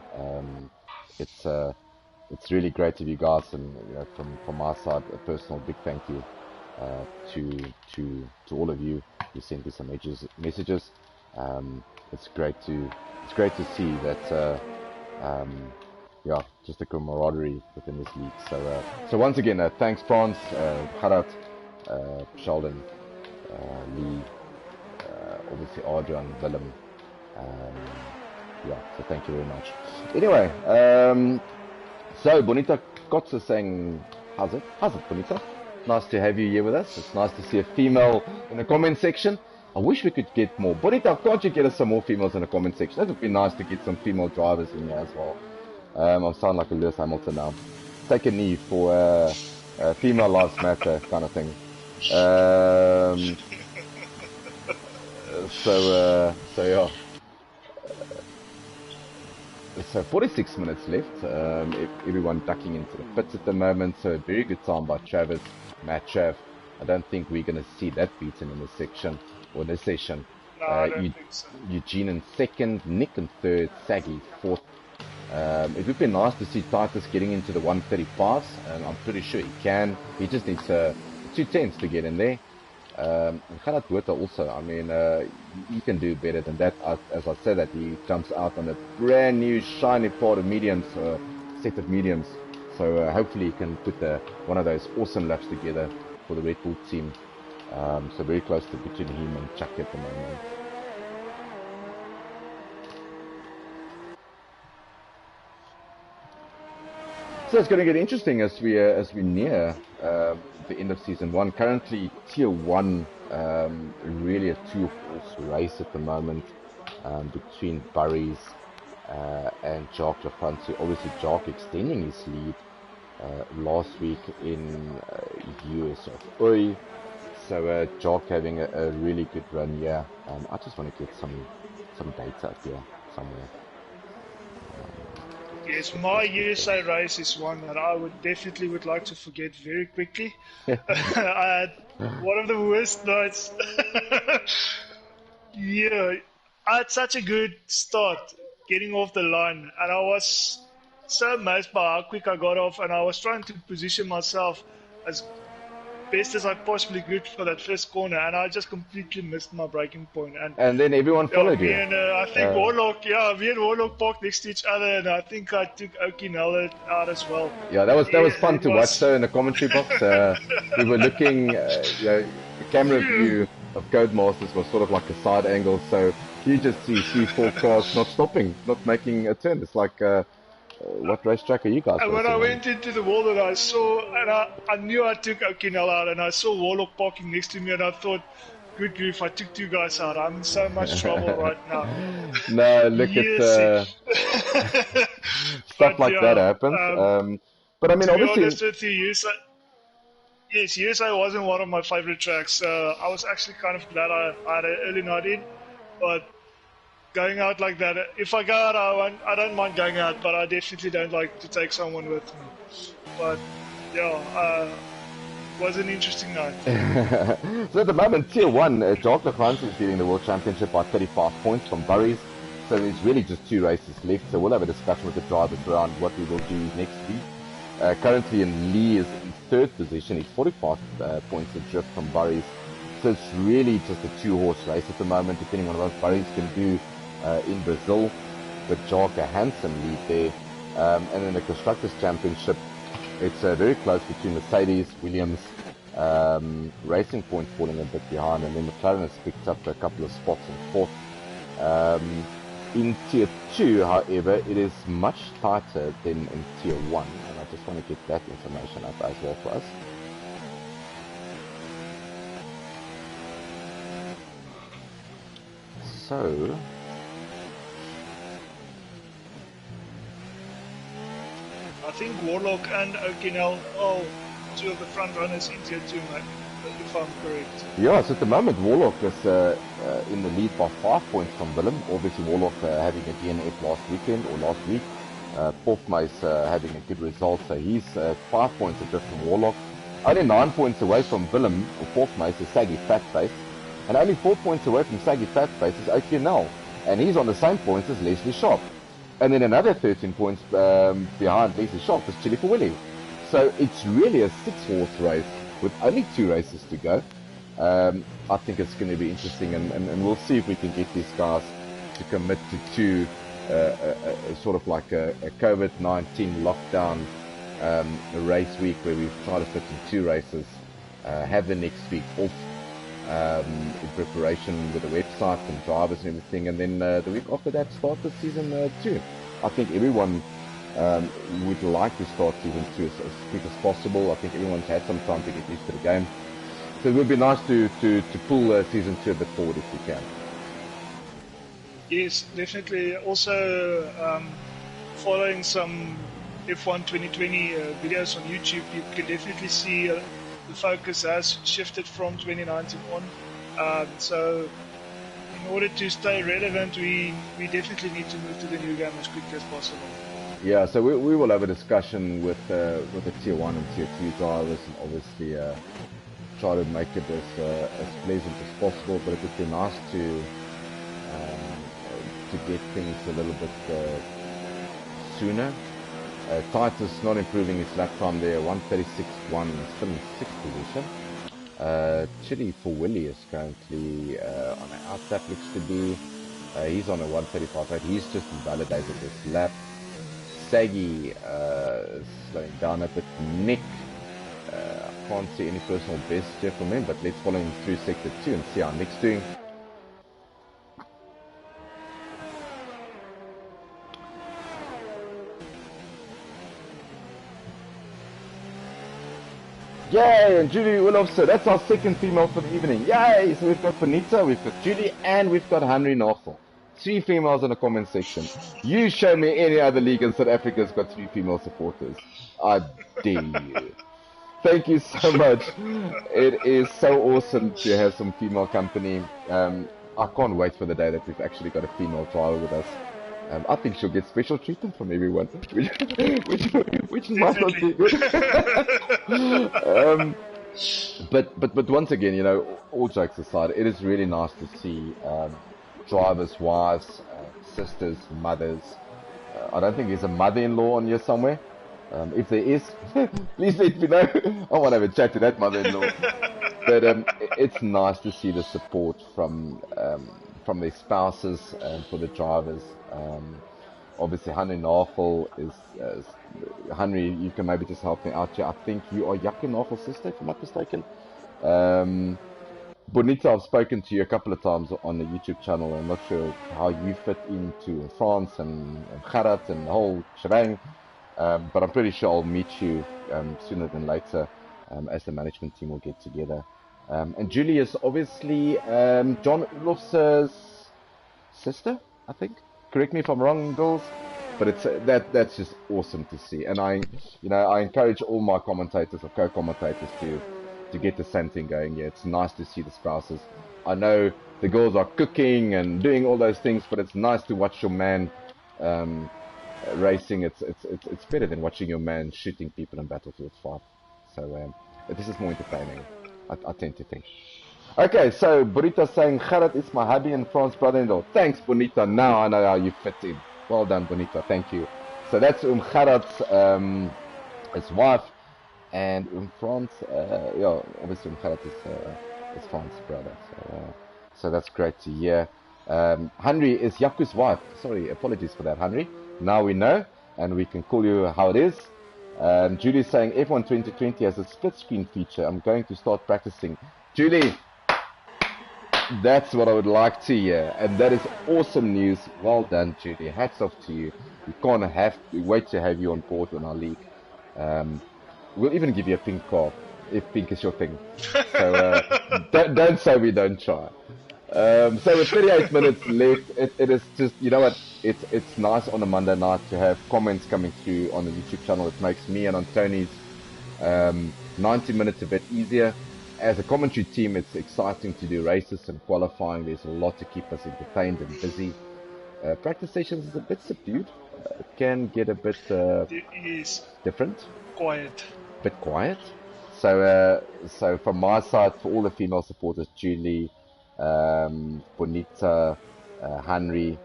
It's really great of you guys, and you know, from my side, a personal big thank you to all of you who sent me some messages. It's great to see that yeah, just the camaraderie within this league. So once again, thanks France, Gerard, Sheldon, Lee, obviously Adrian, Willem. Yeah, so thank you very much. Anyway, so Bonita Kotze saying, how's it, Bonita? Nice to have you here with us. It's nice to see a female in the comment section. I wish we could get more. Bonita, can't you get us some more females in the comment section? That would be nice to get some female drivers in here as well. I sound like a Lewis Hamilton now. Take a knee for female lives matter kind of thing. So yeah. So 46 minutes left. Everyone ducking into the pits at the moment. So a very good time by Travis, Matt Trav. I don't think we're going to see that beaten in this section or this session. No, I don't think so. Eugene in second, Nick in third, Saggy fourth. It would be nice to see Titus getting into the 135s, and I'm pretty sure he can. He just needs 2 tenths to get in there. And Gerard Botha also, I mean, he can do better than that. As I said, that he jumps out on a brand new shiny part of mediums, set of mediums. So hopefully he can put one of those awesome laps together for the Red Bull team. So very close to between him and Chuck at the moment. So it's going to get interesting as we near the end of season 1. Currently, tier 1, really a 2-horse race at the moment between Burries and Jacques Lafonsi. Obviously, Jacques extending his lead last week in US of Oi. So Jacques having a really good run here. I just want to get some data up here somewhere. Yes, my USA race is one that I definitely would like to forget very quickly. I had one of the worst nights. Yeah, I had such a good start getting off the line, and I was so amazed by how quick I got off, and I was trying to position myself as best as I possibly could for that first corner, and I just completely missed my braking point. And then everyone followed you. And I think Warlock, me and Warlock parked next to each other, and I think I took Okinella out as well. Yeah, that was fun to watch. So in the commentary box, we were looking, the camera view of Codemasters was sort of like a side angle, so You just see 3, 4 cars not stopping, not making a turn. It's like, what racetrack are you guys And when I racing on? went into the wall and I saw, and I knew I took Okinel out, and I saw Warlock parking next to me, and I thought, good grief, I took 2 guys out. I'm in so much trouble right now. No, look, it's Yes. stuff But like that yeah, happens. But I mean, to be obviously, honest with you, USA wasn't one of my favorite tracks. I was actually kind of glad I had an early night in, but going out like that, if I go out, I don't mind going out, but I definitely don't like to take someone with me. But yeah, was an interesting night. so at the moment, Tier 1, Jacques Lefrance is leading the World Championship by 35 points from Burries. So there's really just 2 races left. So we'll have a discussion with the drivers around what we will do next week. Currently, Lee is in 3rd position. He's 45 points adrift from Burries. So it's really just a 2-horse race at the moment, depending on what Burries can do in Brazil. With Jacques a handsome lead there. And in the Constructors' Championship, it's very close between Mercedes, Williams, Racing Point falling a bit behind, and then McLaren has picked up a couple of spots in 4th. In Tier 2, however, it is much tighter than in Tier 1, and I just want to get that information up as well for us. So, I think Warlock and Okinel are 2 of the front runners in Tier 2, mate, if I'm correct. yeah, so at the moment, Warlock is in the lead by 5 points from Willem. Obviously, Warlock having a DNF last weekend or last week. Porfmace having a good result, so he's 5 points adrift from Warlock. Only 9 points away from Willem or Porfmace is Saggy Fatface. And only 4 points away from Saggy Fatface is Okinel. And he's on the same points as Leslie Sharp. And then another 13 points behind Leslie Sharp is Chili for Willie. So it's really a 6-horse race with only 2 races to go. I think it's going to be interesting, and we'll see if we can get these guys to commit to sort of like a COVID-19 lockdown race week where we've tried to fit in 2 races, have the next week off in preparation with the website and drivers and everything, and then the week after that start the season 2. I think everyone would like to start season 2 as quick as possible. I think everyone's had some time to get used to the game. So it would be nice to pull season 2 a bit forward if we can. Yes, definitely. Also, following some F1 2020 videos on YouTube, you can definitely see the focus has shifted from 2019 on. So in order to stay relevant, we definitely need to move to the new game as quickly as possible. Yeah, so we will have a discussion with the Tier 1 and Tier 2 drivers, and obviously try to make it as pleasant as possible, but it would be nice to get things a little bit sooner. Titus not improving his lap time there, 136.1, still in 6th position. Chili for Willie is currently on an outlap, looks to be. He's on a 135.8. He's just invalidated this lap. Saggy slowing down a bit. Nick, I can't see any personal best here from him, but let's follow him through Sector 2 and see how Nick's doing. Yay, and Julie Wilofse, that's our 2nd female for the evening. Yay, so we've got Bonita, we've got Julie, and we've got Henry Nassel. 3 females in the comment section. You show me any other league in South Africa's got 3 female supporters. I dare you. Thank you so much. It is so awesome to have some female company. I can't wait for the day that we've actually got a female driver with us. I think she'll get special treatment from everyone, which might not be good. But once again, you know, all jokes aside, it is really nice to see drivers' wives, sisters, mothers. I don't think there's a mother-in-law on here somewhere. If there is, please let me know. I want to have a chat to that mother-in-law. But it's nice to see the support from their spouses and for the drivers. Obviously, Henry Nafel is Henry. You can maybe just help me out here. I think you are Jaco Nafel's sister, if I'm not mistaken. Bonita, I've spoken to you a couple of times on the YouTube channel. I'm not sure how you fit into France and Gerard and the whole shebang, but I'm pretty sure I'll meet you sooner than later as the management team will get together. And Julie is obviously John Ulof's sister, I think. Correct me if I'm wrong, girls. But it's that's just awesome to see, and I encourage all my commentators or co-commentators to get the same thing going. Yeah, it's nice to see the spouses. I know the girls are cooking and doing all those things, but it's nice to watch your man um, racing. It's better than watching your man shooting people in Battlefield 5. So this is more entertaining. I tend to think. Okay, so Bonita saying Gerard is my hubby and Fran's brother-in-law. Thanks, Bonita. Now I know how you fit in. Well done, Bonita. Thank you. So that's Gerard's his wife, and Fran's, yeah, obviously Gerard is Fran's brother. So that's great to hear. Henry is Yaku's wife. Sorry, apologies for that, Henry. Now we know, and we can call you how it is. Julie's saying F1 2020 has a split screen feature. I'm going to start practicing. Julie, that's what I would like to hear, and that is awesome news. Well done, Judy. Hats off to you. We can't wait to have you on board in our league. We'll even give you a pink car if pink is your thing. So don't say we don't try. So with 38 minutes left, it is just, you know what, it's nice on a Monday night to have comments coming through on the YouTube channel. It makes me and Antoni's 90 minutes a bit easier. As a commentary team, it's exciting to do races and qualifying. There's a lot to keep us entertained and busy. Practice sessions is a bit subdued. It can get a bit different. Quiet. Bit quiet. So from my side, for all the female supporters, Julie, Bonita, Henry,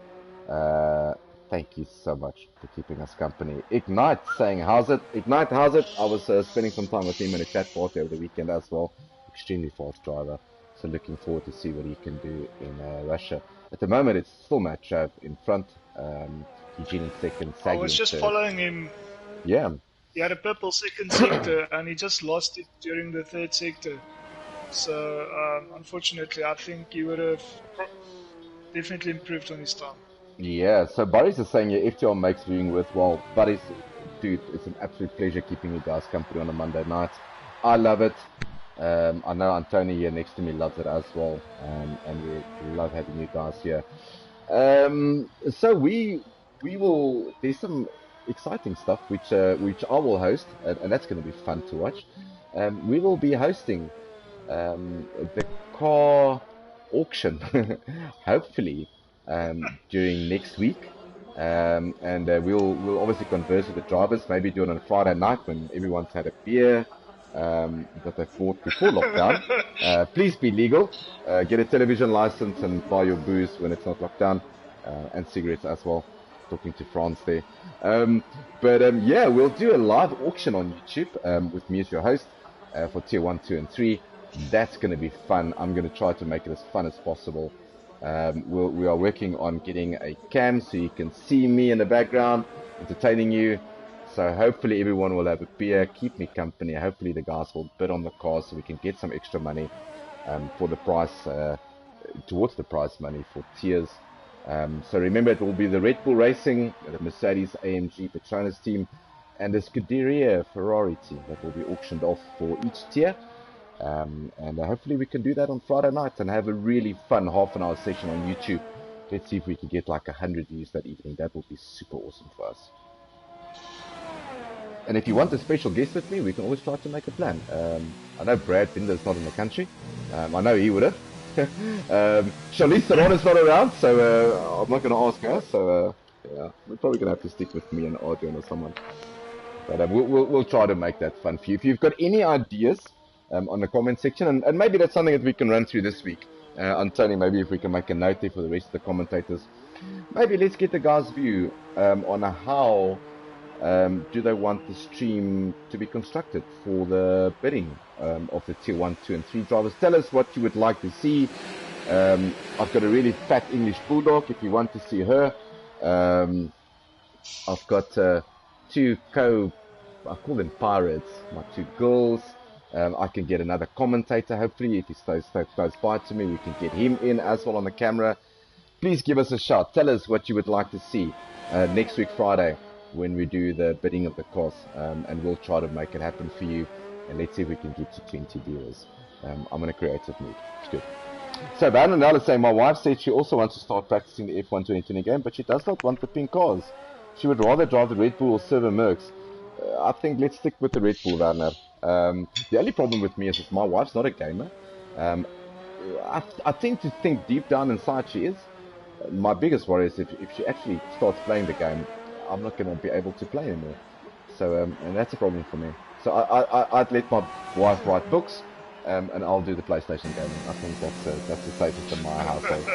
thank you so much for keeping us company. Ignite saying, how's it? Ignite, how's it? I was spending some time with him in a chat party over the weekend as well. Extremely fast driver. So looking forward to see what he can do in Russia. At the moment, it's still Matt Trav in front, Eugene in second, Saggy I was just third. following him. Yeah. He had a purple second sector, and he just lost it during the third sector. So, unfortunately, I think he would have definitely improved on his time. Yeah, so Boris is saying, yeah, FTR makes viewing worthwhile. Boris, dude, it's an absolute pleasure keeping you guys company on a Monday night. I love it. I know Antoni here next to me loves it as well, and we love having you guys here. So we will. There's some exciting stuff which I will host, and that's going to be fun to watch. We will be hosting the car auction, hopefully during next week. And we'll obviously converse with the drivers, maybe do it on a Friday night when everyone's had a beer that they've bought before lockdown. Please be legal. Get a television license and buy your booze when it's not locked down, and cigarettes as well. Talking to France there. Yeah, we'll do a live auction on YouTube with me as your host for Tier 1, 2, and 3. That's going to be fun. I'm going to try to make it as fun as possible. We are working on getting a cam so you can see me in the background entertaining you. So hopefully everyone will have a beer, keep me company. Hopefully the guys will bid on the cars so we can get some extra money for the price, towards the prize money for tiers. So remember, it will be the Red Bull Racing, the Mercedes AMG Petronas team, and the Scuderia Ferrari team that will be auctioned off for each tier. And hopefully we can do that on Friday night and have a really fun half-an-hour session on YouTube. Let's see if we can get like 100 views that evening. That would be super awesome for us. And if you want a special guest with me, we can always try to make a plan. I know Brad Binder's not in the country. I know he would have. Charlize Theron's not around, so I'm not going to ask her. So yeah, we're probably going to have to stick with me and Adrian or someone. But we'll try to make that fun for you. If you've got any ideas on the comment section, and maybe that's something that we can run through this week. Antoni, maybe if we can make a note there for the rest of the commentators. Maybe let's get the guys' view on how do they want the stream to be constructed for the bidding of the Tier 1, 2, and 3 drivers. Tell us what you would like to see. I've got a really fat English bulldog if you want to see her. I've got two I call them pirates, my two girls. I can get another commentator, hopefully, if he stays close by to me. We can get him in as well on the camera. Please give us a shout. Tell us what you would like to see next week, Friday, when we do the bidding of the cars. And we'll try to make it happen for you. And let's see if we can get to 20 viewers. I'm in a creative mood. It's good. So, Van and Alice say, my wife said she also wants to start practicing the F1 2020 game, but she does not want the pink cars. She would rather drive the Red Bull or Silver Mercs. I think let's stick with the Red Bull, Werner. The only problem with me is that my wife's not a gamer. I tend to think deep down inside she is. My biggest worry is if she actually starts playing the game, I'm not going to be able to play anymore. So, and that's a problem for me. So I'd let my wife write books, and I'll do the PlayStation gaming. I think that's the safest in my household.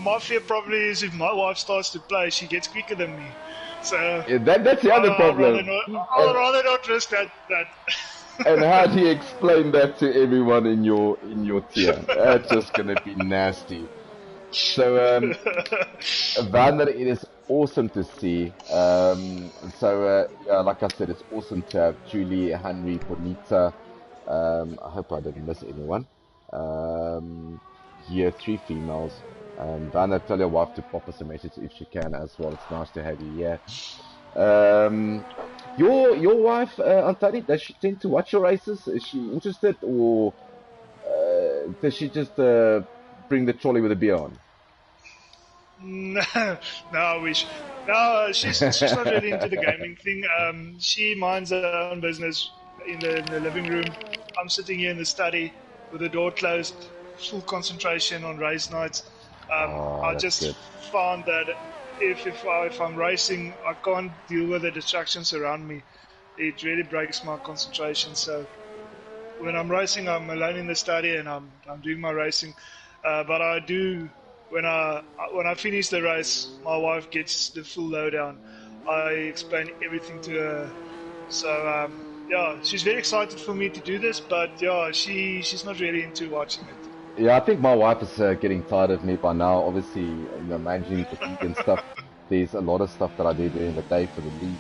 My fear probably is if my wife starts to play, she gets quicker than me. So yeah, that's the other problem. I'll rather not risk that. And how do you explain that to everyone in your tier? That's just gonna be nasty. So, Werner, it is awesome to see. Like I said, it's awesome to have Julie, Henry, Bonita. I hope I didn't miss anyone. Here, 3 females. Werner, tell your wife to pop us a message if she can as well. It's nice to have you here. Your wife, Antoni, does she tend to watch your races? Is she interested, or does she just bring the trolley with a beer on? No, I wish. No, she's not really into the gaming thing. She minds her own business in the living room. I'm sitting here in the study with the door closed, full concentration on race nights. I just found that if I'm racing, I can't deal with the distractions around me. It really breaks my concentration. So when I'm racing, I'm alone in the study and I'm doing my racing. But I do, when I finish the race, my wife gets the full lowdown. I explain everything to her. So yeah, she's very excited for me to do this, but yeah, she's not really into watching it. Yeah, I think my wife is getting tired of me by now. Obviously, managing the league and stuff. There's a lot of stuff that I do during the day for the league.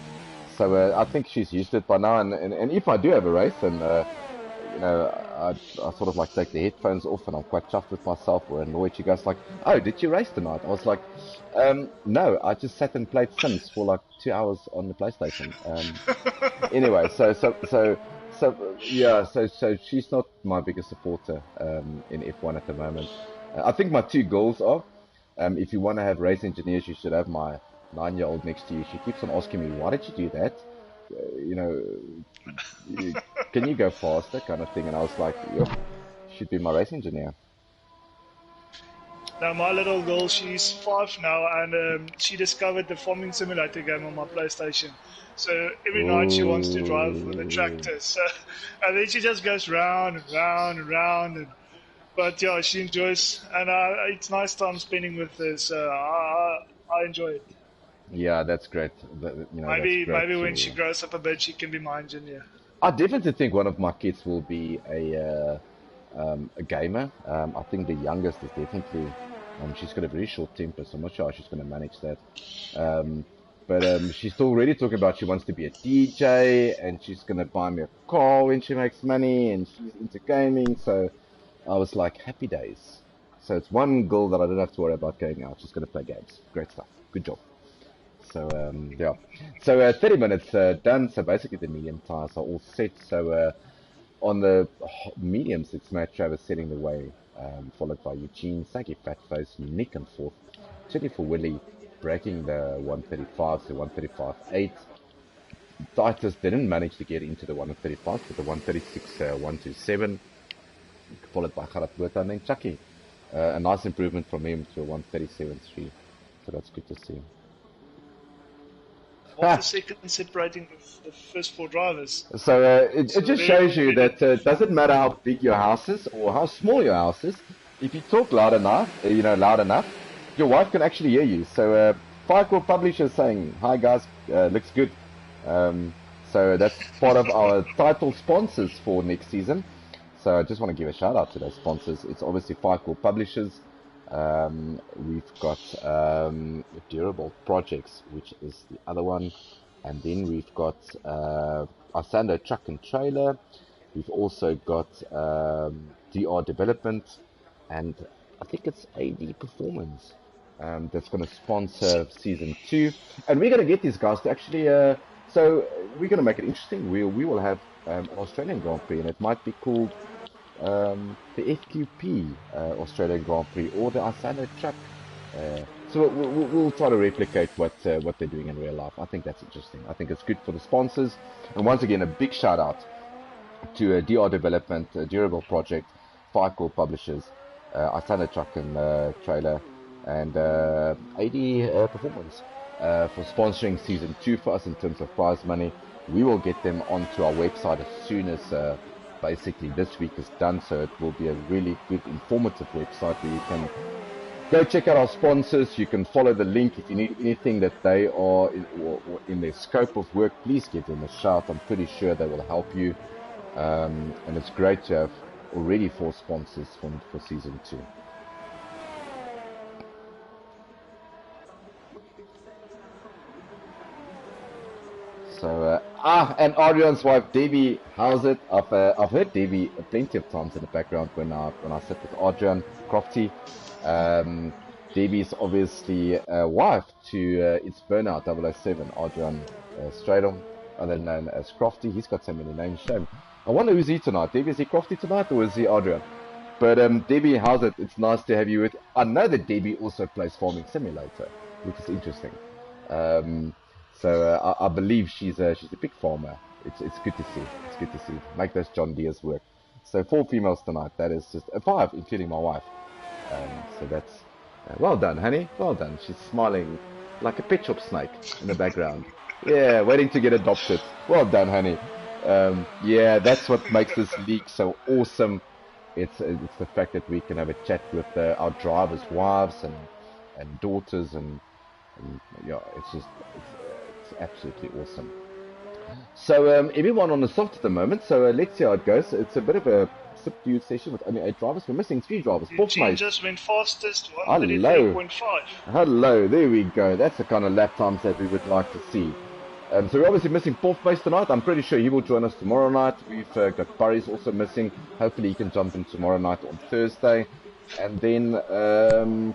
So I think she's used to it by now. And if I do have a race, and I sort of like take the headphones off, and I'm quite chuffed with myself or annoyed. She goes like, "Oh, did you race tonight?" I was like, "No, I just sat and played Sims for like 2 hours on the PlayStation." Anyway, so she's not my biggest supporter in F1 at the moment. I think my 2 goals are, if you want to have race engineers, you should have my 9-year-old next to you. She keeps on asking me, why did you do that? Can you go faster, kind of thing. And I was like, you should be my race engineer. Now my little girl, she's 5 now, and she discovered the farming simulator game on my PlayStation. So every night she wants to drive with a tractor. So, and then she just goes round and round and round. But yeah, she enjoys, and it's nice time spending with her. So I enjoy it. Yeah, that's great. Maybe when she grows up a bit, she can be my engineer. I definitely think one of my kids will be a gamer. I think the youngest is definitely. She's got a very short temper, so I'm not sure how she's going to manage that. But she's already talking about she wants to be a DJ, and she's going to buy me a car when she makes money, and she's into gaming. So I was like, happy days. So it's one girl that I don't have to worry about going out. She's going to play games. Great stuff. Good job. So yeah. So 30 minutes done. So basically the medium tires are all set. So on the mediums, it's Matt Travis setting the way, followed by Eugene, Saki Fatface, Nick and fourth, 24 Willie breaking the 135 to 135.8. Titus didn't manage to get into the 135, but the 136 127, followed by Gerard Botha, and then Chucky. A nice improvement from him to a 137.3. So that's good to see. What's the second separating the first 4 drivers? So it just shows you that it doesn't matter how big your house is or how small your house is. If you talk loud enough, your wife can actually hear you. So Firecore Publisher saying, "Hi guys, looks good." So that's part of our title sponsors for next season. So I just want to give a shout out to those sponsors. It's obviously Firecore Publishers. We've got Durable Projects, which is the other one, and then we've got Isando Truck and Trailer. We've also got DR Development, and I think it's AD Performance that's going to sponsor season 2. And we're going to get these guys to actually, so we're going to make it interesting. We will have an Australian Grand Prix, and it might be called the FQP Australian Grand Prix or the Isando Truck. So we'll try to replicate what they're doing in real life. I think that's interesting. I think it's good for the sponsors. And once again, a big shout out to DR Development, Durable Project, Firecore Publishers, Isando Truck and Trailer, and AD Performance for sponsoring season 2 for us in terms of prize money. We will get them onto our website as soon as basically this week is done, so it will be a really good informative website where you can go check out our sponsors. You can follow the link. If you need anything that they are in their scope of work, please give them a shout. I'm pretty sure they will help you. And it's great to have already 4 sponsors for season 2. So, and Adrian's wife, Debbie, how's it? I've heard Debbie plenty of times in the background when I sit with Adrian Crofty. Debbie's obviously wife to It's Burnout 007, Adrian Stradom, other known as Crofty. He's got so many names, shame. I wonder who's he tonight. Debbie, is he Crofty tonight or is he Adrian? But Debbie, how's it? It's nice to have you with. I know that Debbie also plays Farming Simulator, which is interesting. So I believe she's a big farmer. It's good to see. It's good to see. Make those John Deere's work. So 4 females tonight. That is just 5, including my wife. So that's well done, honey. Well done. She's smiling like a pet shop snake in the background. Yeah, waiting to get adopted. Well done, honey. Yeah, that's what makes this league so awesome. It's the fact that we can have a chat with our drivers' wives and daughters, and yeah, it's absolutely awesome. So everyone on the soft at the moment. So let's see how it goes. It's a bit of a subdued session with only 8 drivers. We're missing 3 drivers. Eugene just went fastest, 133.5. Hello, there we go. That's the kind of lap times that we would like to see. So we're obviously missing 4th base tonight. I'm pretty sure he will join us tomorrow night. We've got Burry's also missing. Hopefully he can jump in tomorrow night on Thursday. And then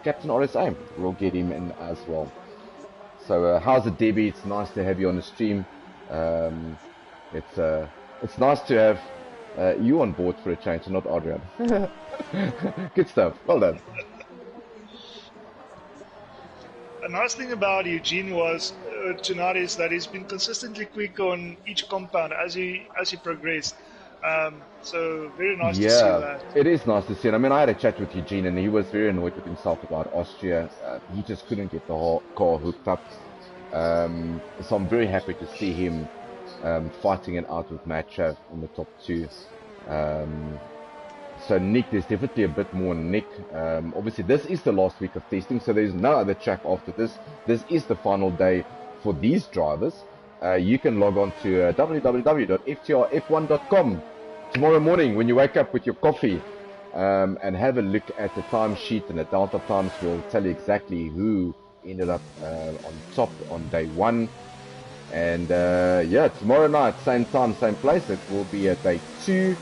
Captain RSA, we'll get him in as well. So how's it, Debbie? It's nice to have you on the stream. It's nice to have you on board for a change, and not Adrian. Good stuff. Well done. A nice thing about Eugene was tonight is that he's been consistently quick on each compound as he progressed. So very nice to see that. It is nice to see it. I mean, I had a chat with Eugene and he was very annoyed with himself about Austria. He just couldn't get the whole car hooked up. So I'm very happy to see him fighting it out with Matcha in the top 2. So Nick, there's definitely a bit more Nick. Obviously, this is the last week of testing, so there's no other track after this. This is the final day for these drivers. You can log on to www.FTRF1.com tomorrow morning when you wake up with your coffee and have a look at the timesheet, and the Delta Times will tell you exactly who ended up on top on day 1. And yeah, tomorrow night, same time, same place. It will be at day 2.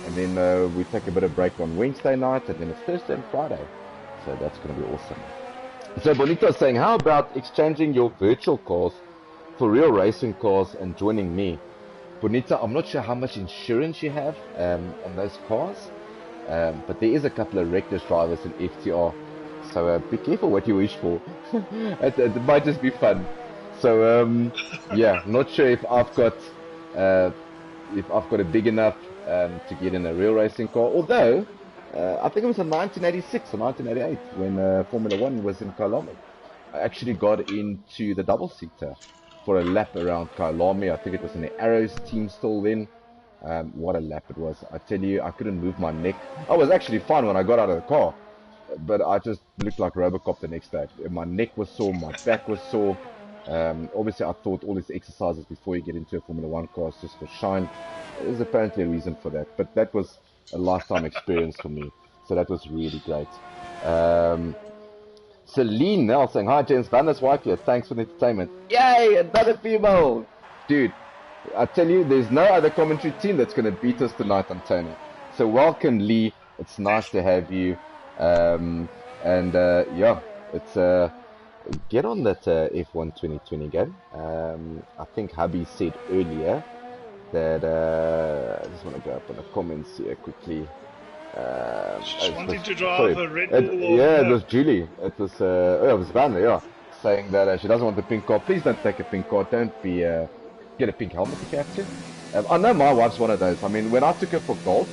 And then we take a bit of break on Wednesday night, and then it's Thursday and Friday. So that's going to be awesome. So Bonito's saying, how about exchanging your virtual cars for real racing cars and joining me? Bonita, I'm not sure how much insurance you have on those cars, but there is a couple of reckless drivers in FTR. So be careful what you wish for. it might just be fun. So yeah, not sure if I've got a big enough to get in a real racing car. Although I think it was in 1986 or 1988 when Formula 1 was in Kyalami. I actually got into the double-seater for a lap around Kyalami. I think it was in the Arrows team still then. What a lap it was. I tell you, I couldn't move my neck. I was actually fine when I got out of the car, but I just looked like Robocop the next day. My neck was sore, my back was sore. Obviously, I thought all these exercises before you get into a Formula 1 car is just for shine. There's apparently a reason for that, but that was a lifetime experience for me. So that was really great. Celine now saying, hi, James Vander's wife here. Thanks for the entertainment. Yay, another female. Dude, I tell you, there's no other commentary team that's going to beat us tonight, Antonio. So welcome, Lee. It's nice to have you. Yeah, it's get on that F1 2020 game. I think Hubby said earlier that I just want to go up on the comments here quickly. She's wanting to Sorry, drive a Red Bull or yeah, it no. was Julie. It was Vanna, yeah, saying that she doesn't want the pink car. Please don't take a pink car. Don't be get a pink helmet if you have to. I know my wife's one of those. I mean, when I took her for golf,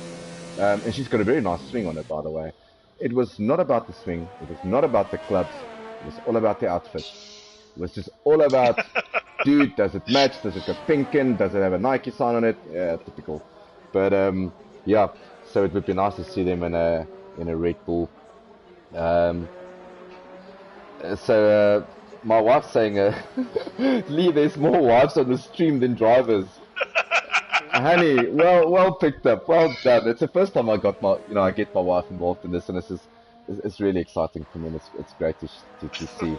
and she's got a very nice swing on it, by the way. It was not about the swing. It was not about the clubs. It was all about the outfit. It was just all about, dude, does it match? Does it go pink in? Does it have a Nike sign on it? Yeah, typical. But yeah. So it would be nice to see them in a Red Bull. Um, my wife's saying, Lee, there's more wives on the stream than drivers. Honey, well picked up, well done. It's the first time I got I get my wife involved in this, and it's really exciting for me. And it's great to see.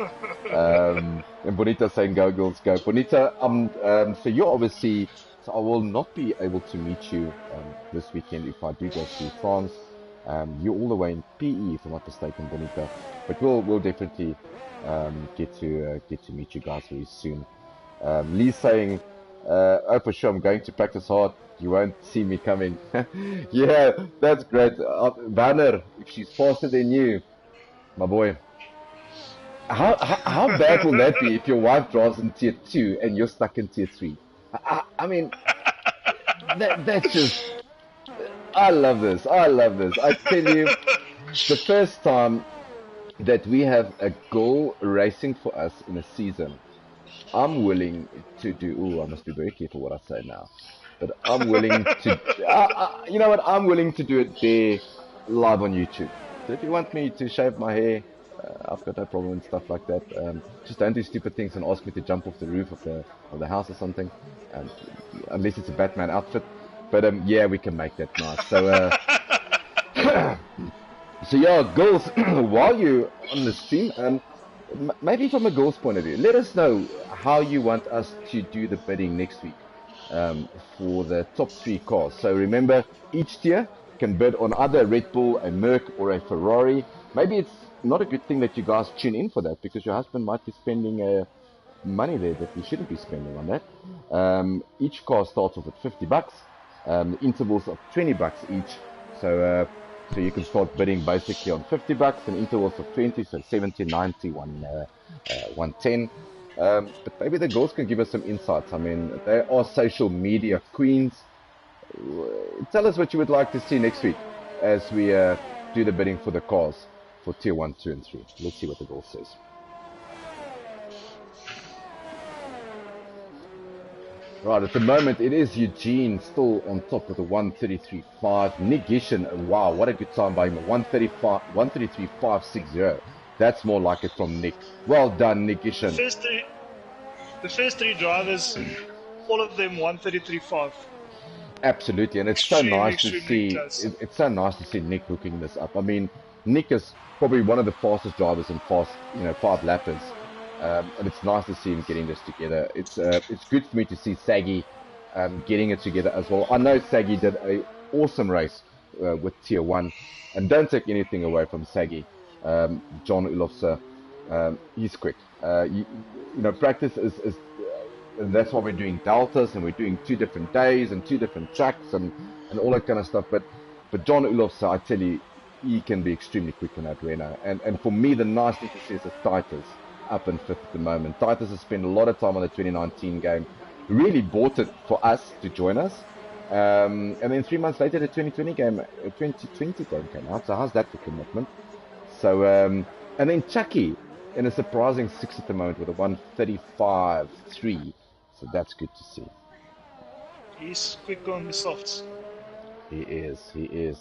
And Bonita saying, "Go girls, go!" Bonita, so you're obviously, so I will not be able to meet you this weekend if I do go to France. You're all the way in PE, if I'm not mistaken, Bonita. But we'll definitely get to meet you guys very soon. Lee's saying, oh, for sure, I'm going to practice hard. You won't see me coming. Yeah, that's great. Banner, if she's faster than you, my boy. How bad will that be if your wife drives in tier 2 and you're stuck in tier 3? I mean, that's just... I love this. I love this. I tell you, the first time that we have a goal racing for us in a season, I'm willing to do. Oh, I must be very careful what I say now. But I'm willing to. You know what? I'm willing to do it there, live on YouTube. So if you want me to shave my hair, I've got no problem and stuff like that. Just don't do stupid things and ask me to jump off the roof of the house or something. Unless it's a Batman outfit. But yeah, we can make that nice. So so yeah, girls, while you're on the stream, maybe from a girls' point of view, let us know how you want us to do the bidding next week for the top 3 cars. So remember, each tier can bid on either a Red Bull, a Merc, or a Ferrari. Maybe it's not a good thing that you guys tune in for that, because your husband might be spending money there that we shouldn't be spending on that. Each car starts off at $50. Intervals of $20 each. So you can start bidding basically on $50 and intervals of 20, so 70, 90, 110. But maybe the girls can give us some insights. I mean, they are social media queens. Tell us what you would like to see next week as we do the bidding for the cars for tier 1, 2, and 3. Let's see what the girl says. Right, at the moment it is Eugene still on top with a 133.5. Nick Gishin, wow, what a good time by him, 133.560. That's more like it from Nick. Well done, Nick Gishin. The first three drivers, all of them 133.5. Absolutely, and it's so nice to see. It's so nice to see Nick hooking this up. I mean, Nick is probably one of the fastest drivers in 5 lappers. And it's nice to see him getting this together. It's good for me to see Saggy getting it together as well. I know Saggy did an awesome race with tier 1, and don't take anything away from Saggy. John Ulofse, he's quick. Practice is and that's why we're doing deltas, and we're doing 2 different days and 2 different tracks and all that kind of stuff. But John Ulofse, I tell you, he can be extremely quick in that Renault. And for me, the nice thing to see is Titus up in 5th at the moment. Titus has spent a lot of time on the 2019 game, really bought it for us to join us, and then 3 months later the 2020 game came out. So how's that for commitment? So and then Chucky in a surprising 6th at the moment with a 135.3, so that's good to see. He's quick on the softs. He is.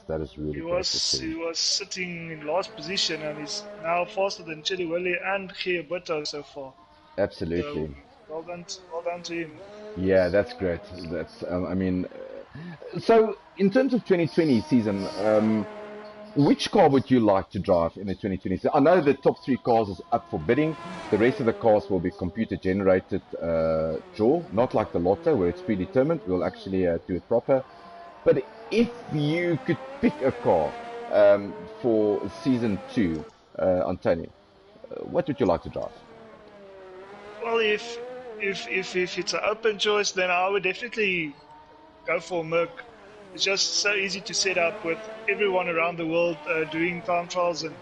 That is really great to see. He was sitting in last position, and he's now faster than Chilwell and Giaberto so far. Absolutely. So, well done to him. Yeah, that's great. That's I mean, so in terms of 2020 season, Which car would you like to drive in the 2020? I know the top 3 cars is up for bidding. The rest of the cars will be computer generated draw, not like the lotto where it's predetermined. We'll actually do it proper. But if you could pick a car for season 2, Antonio, what would you like to drive? Well, if it's an open choice, then I would definitely go for Merc. It's just so easy to set up with everyone around the world doing time trials and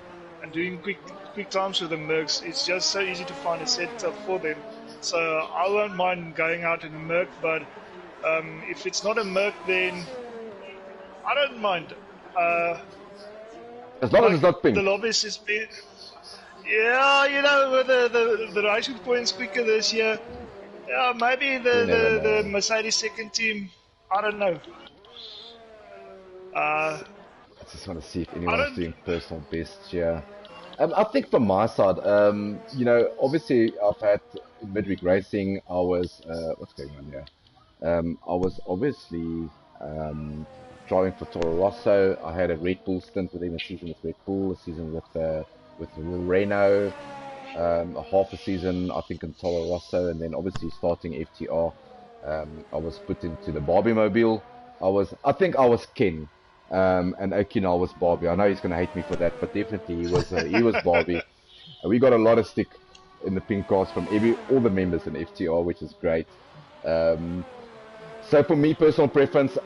doing quick times with the Mercs. It's just so easy to find a setup for them. So I won't mind going out in a Merc, but if it's not a Merc, then I don't mind. As long as it's not pink. The lobbies is been, yeah, you know, with the racing points quicker this year. Yeah, maybe the Mercedes second team. I don't know. I just want to see if anyone's doing personal bests here. I think from my side, you know, obviously I've had midweek racing. I was what's going on here? I was obviously driving for Toro Rosso. I had a Red Bull stint within a season with Red Bull, a season with Renault, a half a season I think in Toro Rosso, and then obviously starting FTR. I was put into the Barbie Mobile. I think I was Ken. And Okina was Barbie. I know he's gonna hate me for that, but definitely he was Barbie. We got a lot of stick in the pink cars from all the members in FTR, which is great. So for me, personal preference,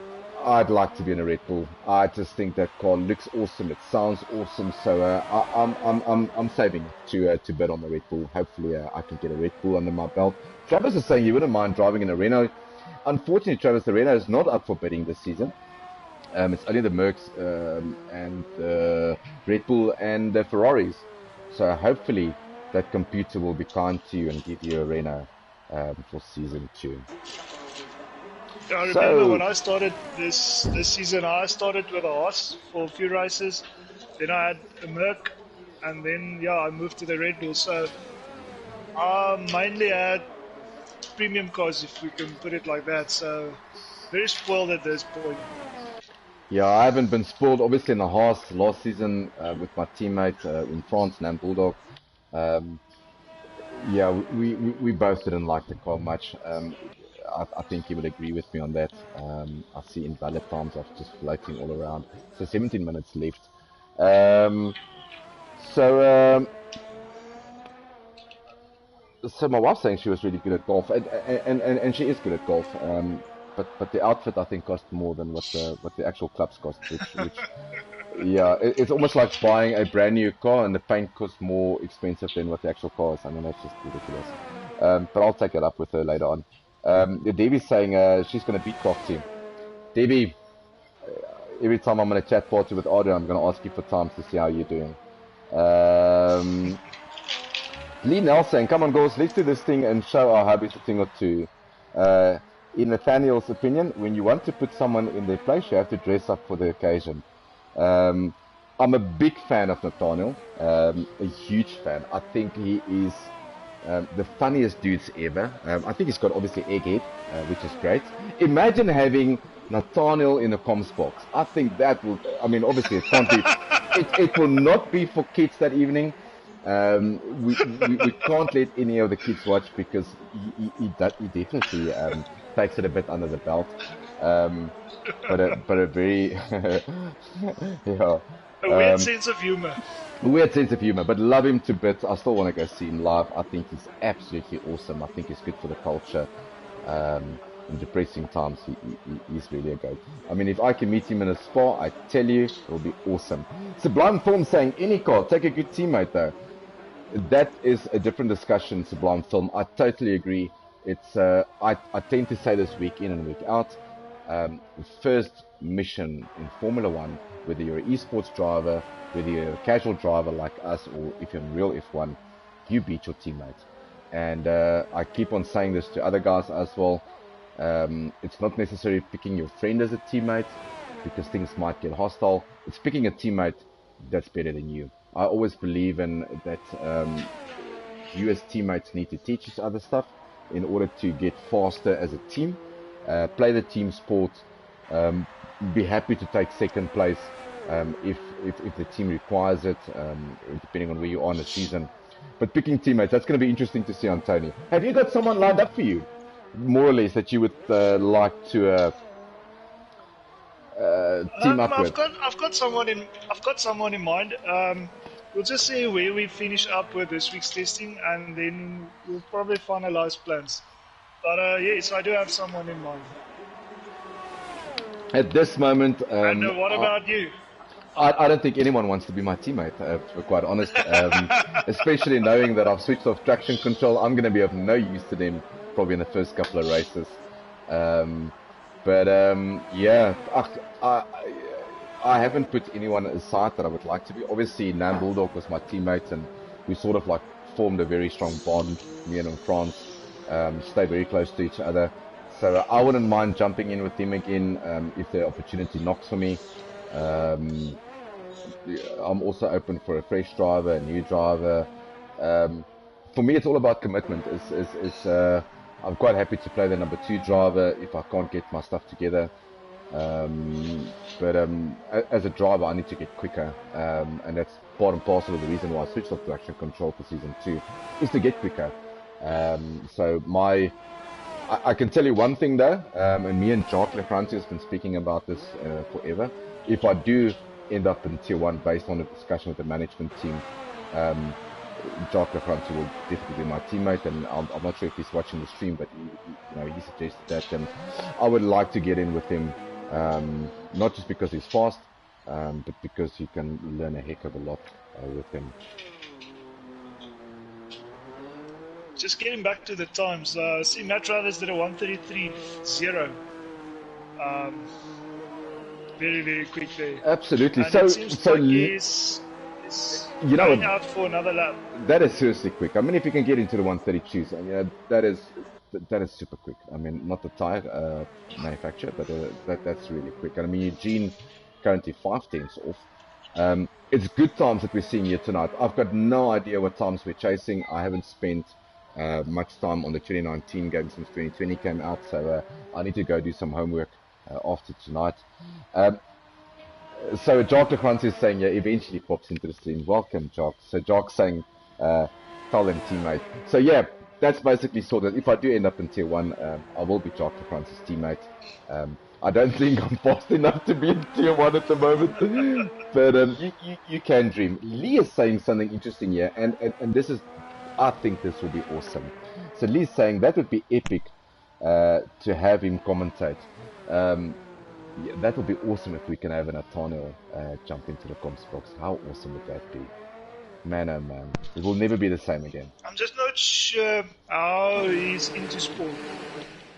I'd like to be in a Red Bull. I just think that car looks awesome. It sounds awesome. So I'm saving to bet on the Red Bull. Hopefully I can get a Red Bull under my belt. Travis is saying he wouldn't mind driving in a Renault. Unfortunately, Travis, the Renault is not up for bidding this season. It's only the Mercs and Red Bull and the Ferraris. So hopefully that computer will be kind to you and give you a Renault for season 2. I remember when I started this season, I started with a Haas for a few races. Then I had a Merc, and then I moved to the Red Bull. So I mainly had premium cars, if we can put it like that. So very spoiled at this point. Yeah, I haven't been spoiled. Obviously, in the Haas last season with my teammate in France, Nam Bulldog. Yeah, we both didn't like the car much. I think he will agree with me on that. I see invalid times of just floating all around. So 17 minutes left. So my wife's saying she was really good at golf, and she is good at golf. But the outfit I think cost more than what the actual clubs cost. Which yeah, it's almost like buying a brand new car and the paint costs more expensive than what the actual car is. I mean, that's just ridiculous. But I'll take it up with her later on. Debbie's saying she's going to beat Croc Team. Debbie, every time I'm in a chat party with Audrey, I'm going to ask you for times to see how you're doing. Lee Nell saying, come on girls, let's do this thing and show our hubbies a thing or two. In Nathaniel's opinion, when you want to put someone in their place, you have to dress up for the occasion. I'm a big fan of Nathaniel, a huge fan. I think he is the funniest dudes ever. I think he's got obviously egghead, which is great. Imagine having Nathaniel in a comms box. I think that will, I mean, obviously it can't be, it will not be for kids that evening. We can't let any of the kids watch because he definitely takes it a bit under the belt. But a very yeah. A weird sense of humor. Weird sense of humor, but love him to bits. I still want to go see him live. I think he's absolutely awesome. I think he's good for the culture. In depressing times, he's really a goat. I mean, if I can meet him in a spa, I tell you, it will be awesome. Sublime Film saying, any car, take a good teammate though. That is a different discussion, Sublime Film. I totally agree. It's I tend to say this week in and week out. The first mission in Formula One, whether you're an esports driver, whether you're a casual driver like us, or if you're in real F1, you beat your teammates. And I keep on saying this to other guys as well. It's not necessarily picking your friend as a teammate because things might get hostile. It's picking a teammate that's better than you. I always believe in that you as teammates need to teach each other stuff in order to get faster as a team. Play the team sport. Be happy to take second place. if the team requires it, depending on where you are in the season. But picking teammates, that's going to be interesting to see, Antonio. Have you got someone lined up for you, more or less, that you would like to team up with? I've got someone in mind. We'll just see where we finish up with this week's testing, and then we'll probably finalize plans. But yes, I do have someone in mind. At this moment, and what about you? I don't think anyone wants to be my teammate, to be quite honest. Especially knowing that I've switched off traction control, I'm going to be of no use to them probably in the first couple of races. Yeah, I haven't put anyone aside that I would like to be. Obviously, Nam Bulldog was my teammate, and we sort of like formed a very strong bond. Me and him, France, stayed very close to each other. So I wouldn't mind jumping in with him again if the opportunity knocks for me. I'm also open for a fresh driver, a new driver. For me, it's all about commitment. I'm quite happy to play the number 2 driver if I can't get my stuff together. As a driver, I need to get quicker, and that's part and parcel of the reason why I switched off traction control for season 2, is to get quicker. I can tell you one thing though, and me and Jacques Lefrancie has been speaking about this forever. If I do end up in tier 1 based on a discussion with the management team, Jacques Lefrancie will definitely be my teammate, and I'm not sure if he's watching the stream, but he suggested that, and I would like to get in with him, not just because he's fast, but because you can learn a heck of a lot with him. Just getting back to the times, see Matt Travers did a 1:33.0. Very, very quick there. Absolutely. And it seems like he's going out for another lap. That is seriously quick. I mean, if you can get into the 1:32s, that is super quick. I mean, not the tire manufacturer, but that's really quick. And I mean, Eugene currently 5/10 off. It's good times that we're seeing here tonight. I've got no idea what times we're chasing. I haven't spent much time on the 2019 game since 2020 came out, so I need to go do some homework after tonight. So Jacques Lefrancie is saying, yeah, eventually pops into the stream. Welcome, Jacques. So Jacques saying, tell them teammate. So yeah, that's basically sorted. If I do end up in tier 1, I will be Jacques Lefrancie's teammate. I don't think I'm fast enough to be in tier 1 at the moment, but you can dream. Lee is saying something interesting here, and this is, I think this will be awesome. So Lee's saying that would be epic to have him commentate. Yeah, that would be awesome if we can have an Atano jump into the comms box. How awesome would that be? Man, oh man. It will never be the same again. I'm just not sure how he's into sport.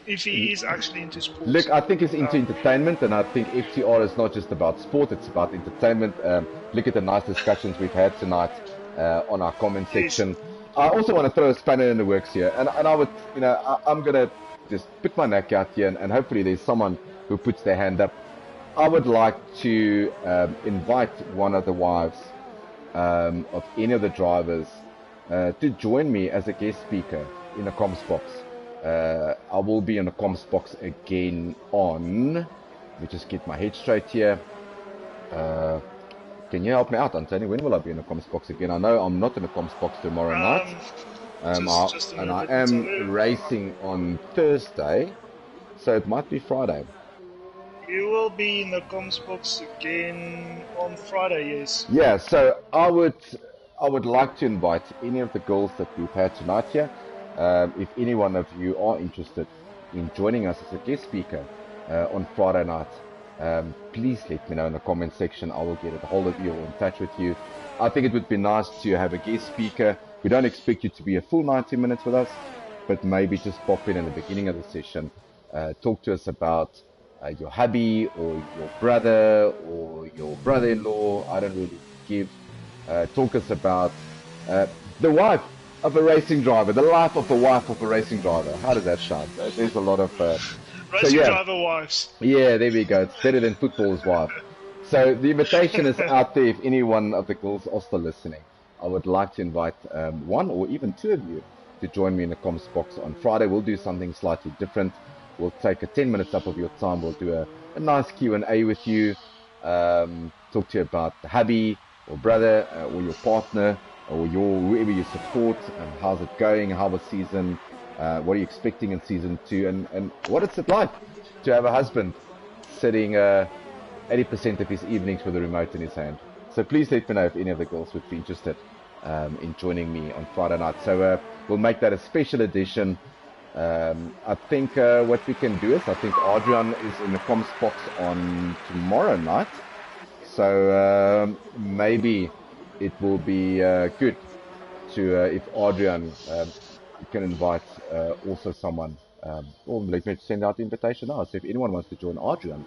If he is actually into sport. Look, I think he's into entertainment, and I think FTR is not just about sport, it's about entertainment. Look at the nice discussions we've had tonight on our comment section. I also want to throw a spanner in the works here, and I would, I'm going to just put my neck out here, and hopefully there's someone who puts their hand up. I would like to invite one of the wives of any of the drivers to join me as a guest speaker in the comms box. I will be in the comms box again on, let me just get my head straight here. Can you help me out, Anthony? When will I be in the comms box again? I know I'm not in the comms box tomorrow night. I am racing on Thursday, so it might be Friday. You will be in the comms box again on Friday, yes. Yeah, so I would like to invite any of the girls that we've had tonight here. If any one of you are interested in joining us as a guest speaker on Friday night, please let me know in the comment section. I will get a hold of you or in touch with you. I think it would be nice to have a guest speaker. We don't expect you to be a full 90 minutes with us, but maybe just pop in the beginning of the session, talk to us about your hubby or your brother or your brother-in-law. I don't really give. Talk us about the wife of a racing driver, the life of the wife of a racing driver. How does that sound? There's a lot of racing driver wives. Yeah, there we go. It's better than football's wife. So the invitation is out there. If any one of the girls are still listening, I would like to invite one or even two of you to join me in the comms box on Friday. We'll do something slightly different. We'll take 10 minutes up of your time. We'll do a nice Q&A with you. talk to you about the hubby or brother or your partner or whoever you support, and how's it going, how was season, what are you expecting in season 2, and what is it like to have a husband sitting 80% of his evenings with a remote in his hand. So please let me know if any of the girls would be interested in joining me on Friday night. So we'll make that a special edition. I think what we can do is, I think Adrian is in the comms box on tomorrow night. So maybe it will be good to, if Adrian can invite also someone, or let me send out the invitation now. So if anyone wants to join Adrian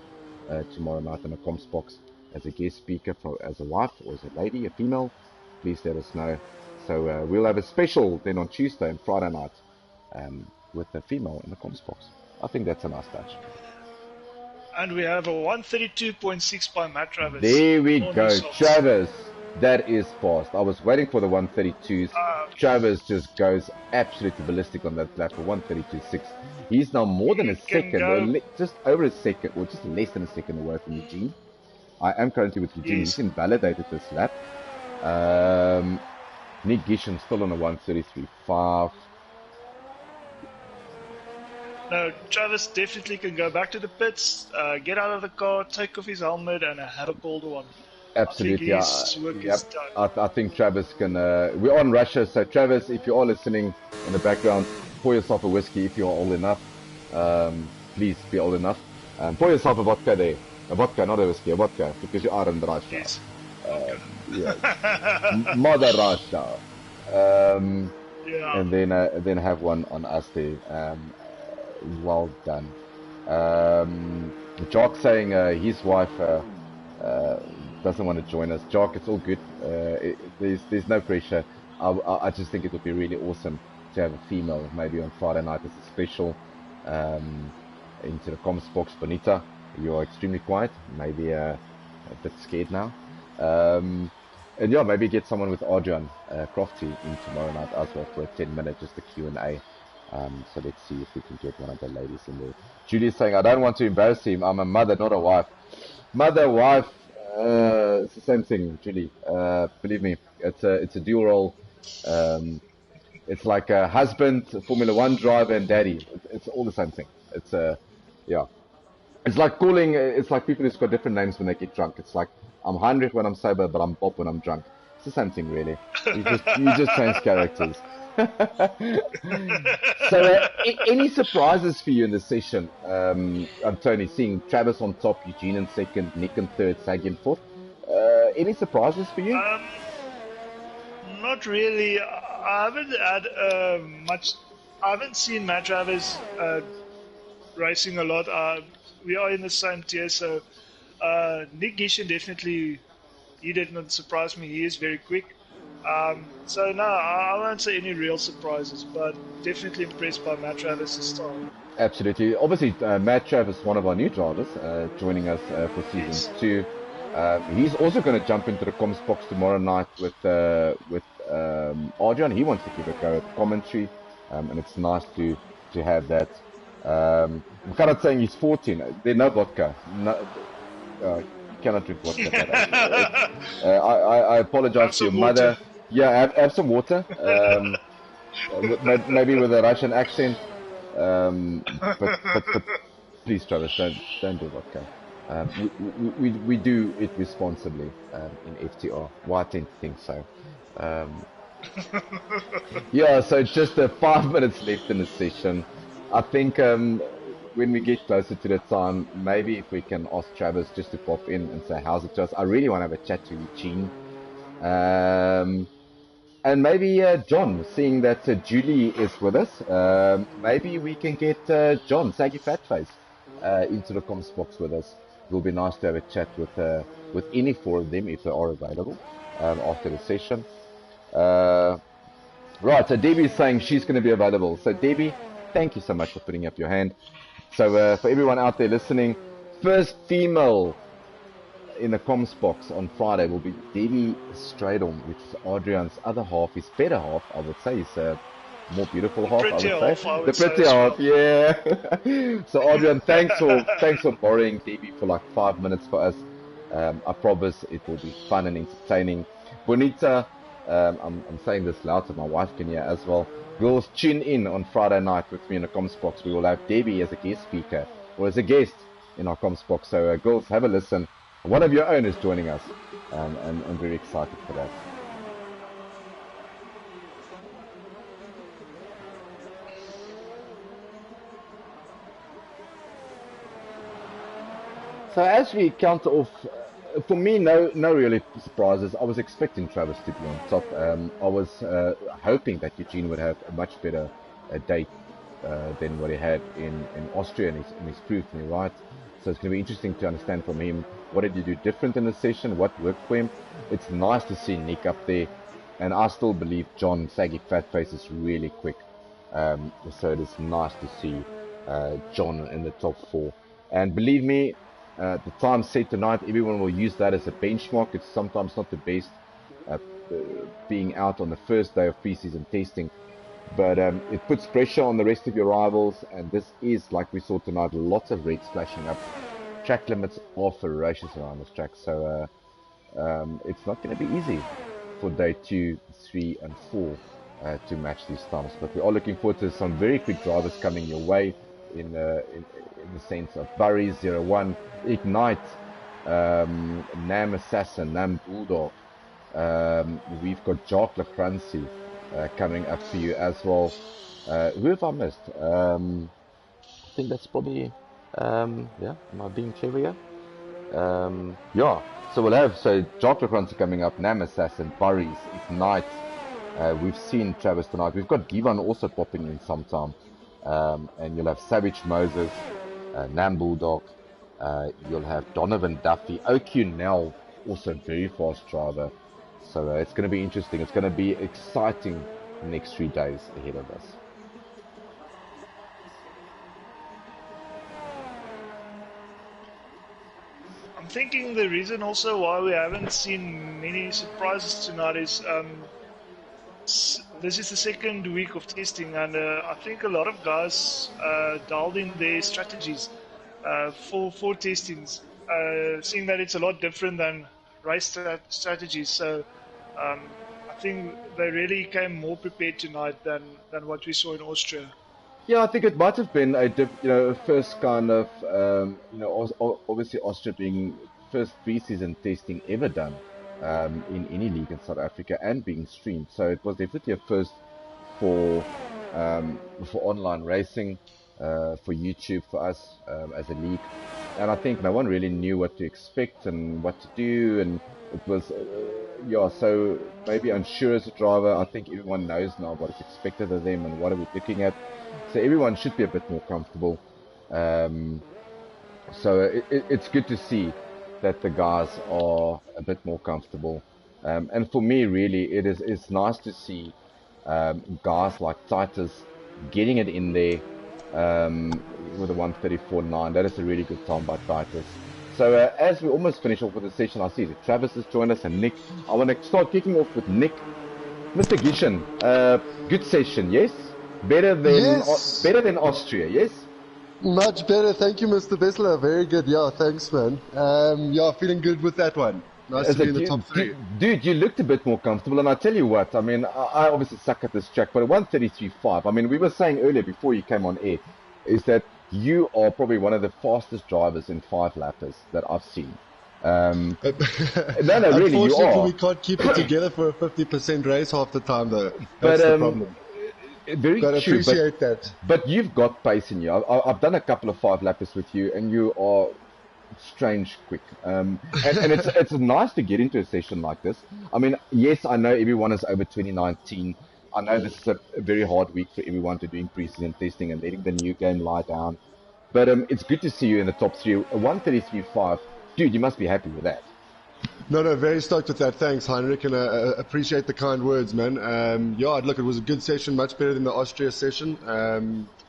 tomorrow night in the comms box as a guest speaker, as a wife or as a lady, a female, please let us know. So we'll have a special then on Tuesday and Friday night with the female in the comms box. I think that's a nice touch. And we have a 132.6 by Matt Travis. There we go, Travis. That is fast. I was waiting for the 132s. Travis just goes absolutely ballistic on that lap for 132.6. He's now more than a second, or just over a second, or just less than a second away from Eugene. I am currently with Eugene. Yes. He's invalidated this lap. Nick Gishan still on a 133.5. No, Travis definitely can go back to the pits, get out of the car, take off his helmet, and have a cold one. Absolutely. I think Travis can. We're on Russia, so Travis, if you're all listening in the background, pour yourself a whiskey if you're old enough. Please be old enough. Pour yourself a vodka there. A vodka, not a whiskey, a vodka, because you are in Russia. Yes. Yeah. Mother Russia. Yeah. And then have one on us there. Well done. Jock saying his wife doesn't want to join us. Jock, it's all good. There's no pressure. I just think it would be really awesome to have a female maybe on Friday night as a special into the comms box. Bonita, you're extremely quiet, maybe a bit scared now. And yeah, maybe get someone with Adrian Crofty in tomorrow night as well for a 10-minute just a Q&A. So let's see if we can get one of the ladies in there. Julie's saying, I don't want to embarrass him. I'm a mother, not a wife. Mother, wife, it's the same thing, Julie. Believe me, it's a dual role. It's like a husband, Formula 1 driver, and daddy. It's all the same thing. It's yeah. It's like calling. It's like people who've got different names when they get drunk. It's like I'm Heinrich when I'm sober, but I'm Bob when I'm drunk. It's the same thing, really. You just change characters. So, any surprises for you in this session, Tony? Seeing Travis on top, Eugene in second, Nick in third, Sagi in fourth. Any surprises for you? Not really. I haven't had much. I haven't seen Matt Travis racing a lot. We are in the same tier, so Nick Gishan definitely. He did not surprise me. He is very quick. So no, I won't say any real surprises, but definitely impressed by Matt Travis' style. Absolutely. Obviously, Matt Travis, one of our new drivers, joining us for season 2. He's also going to jump into the comms box tomorrow night with Adrian. He wants to give a go at commentary, and it's nice to have that. I'm kind of saying he's 14. There's no vodka. No, cannot drink vodka. I apologize to your mother. Water. Yeah, have some water. Maybe with a Russian accent. But please, Travis, don't do vodka. We do it responsibly in FTR. Well, I tend to think so. Yeah, so just 5 minutes left in the session. I think when we get closer to the time, maybe if we can ask Travis just to pop in and say how's it to us. I really want to have a chat to Eugene. And maybe John, seeing that Julie is with us, maybe we can get John, Saggy Fatface, into the comms box with us. It will be nice to have a chat with any 4 of them if they are available after the session. Right, so Debbie's saying she's going to be available. So Debbie, thank you so much for putting up your hand. So for everyone out there listening, first female in the comms box on Friday will be Debbie Stradom, which is Adrian's other half, his better half, I would say. He's a more beautiful half, I would say. The pretty half, yeah. So Adrian, thanks for borrowing Debbie for like 5 minutes for us. I promise it will be fun and entertaining. Bonita, I'm saying this loud so my wife can hear as well. Girls, tune in on Friday night with me in the comms box. We will have Debbie as a guest speaker or as a guest in our comms box. So, girls, have a listen. One of your own is joining us, and I'm very excited for that. So as we count off, for me, no really surprises. I was expecting Travis to be on top. I was hoping that Eugene would have a much better date than what he had in Austria, and he's proved me right. So it's going to be interesting to understand from him what did you do different in the session, what worked for him. It's nice to see Nick up there, and I still believe John Saggy Fatface is really quick. So it is nice to see John in the top 4. And believe me, the time set tonight, everyone will use that as a benchmark. It's sometimes not the best uh, being out on the first day of preseason testing, but it puts pressure on the rest of your rivals, and this is, like we saw tonight, lots of reds flashing up. Track limits are ferocious around this track, so it's not going to be easy for day 2, 3, and 4 to match these times. But we are looking forward to some very quick drivers coming your way in the sense of Burry 01, Ignite, Nam Assassin, Nam Bulldog. We've got Jacques Lacranci coming up for you as well. Who have I missed? I think that's probably, yeah, am I being clever here? Yeah, so we'll have, Jacques Lacranci coming up, Nam Assassin, Burries, Ignite. We've seen Travis tonight. We've got Givan also popping in sometime. And you'll have Savage Moses, Nam Bulldog, you'll have Donovan Duffy, OQ Nell, also a very fast driver. So it's going to be interesting. It's going to be exciting the next 3 days ahead of us. I'm thinking the reason also why we haven't seen many surprises tonight is this is the second week of testing, and I think a lot of guys dialed in their strategies for testings, seeing that it's a lot different than race strategies. So I think they really came more prepared tonight than what we saw in Austria. Yeah, I think it might have been a first kind of, obviously Austria being first pre-season testing ever done in any league in South Africa and being streamed. So it was definitely a first for online racing, for YouTube, for us as a league. And I think no one really knew what to expect and what to do, and it was, so maybe unsure as a driver. I think everyone knows now what is expected of them and what are we looking at. So everyone should be a bit more comfortable. So it's good to see that the guys are a bit more comfortable. And for me, really, it's nice to see guys like Titus getting it in there with a 1:34.9. That is a really good time by Titus. So as we almost finish off with the session, I see that Travis has joined us and Nick. I want to start kicking off with Nick. Mr. Gishan, good session, yes? Better than Austria, yes? Much better, thank you, Mr. Bessler. Very good, yeah, thanks, man. Yeah, feeling good with that one. Nice to be in the top 3. Dude, you looked a bit more comfortable, and I tell you what, I mean, I obviously suck at this track, but at 1:33.5, I mean, we were saying earlier before you came on air, is that you are probably one of the fastest drivers in 5-lappers that I've seen. No, really, you are. Unfortunately, we can't keep it together for a 50% race half the time, though. That's the problem. Very but true, appreciate that. But you've got pace in you. I've done a couple of 5-lappers with you, and you are strange quick. And it's nice to get into a session like this. I mean, yes, I know everyone is over 2019. I know this is a very hard week for everyone to doing preseason testing and letting the new game lie down. But it's good to see you in the top 3. 1:33.5, dude, you must be happy with that. No, very stoked with that. Thanks, Heinrich, and appreciate the kind words, man. Yeah, look, it was a good session, much better than the Austria session.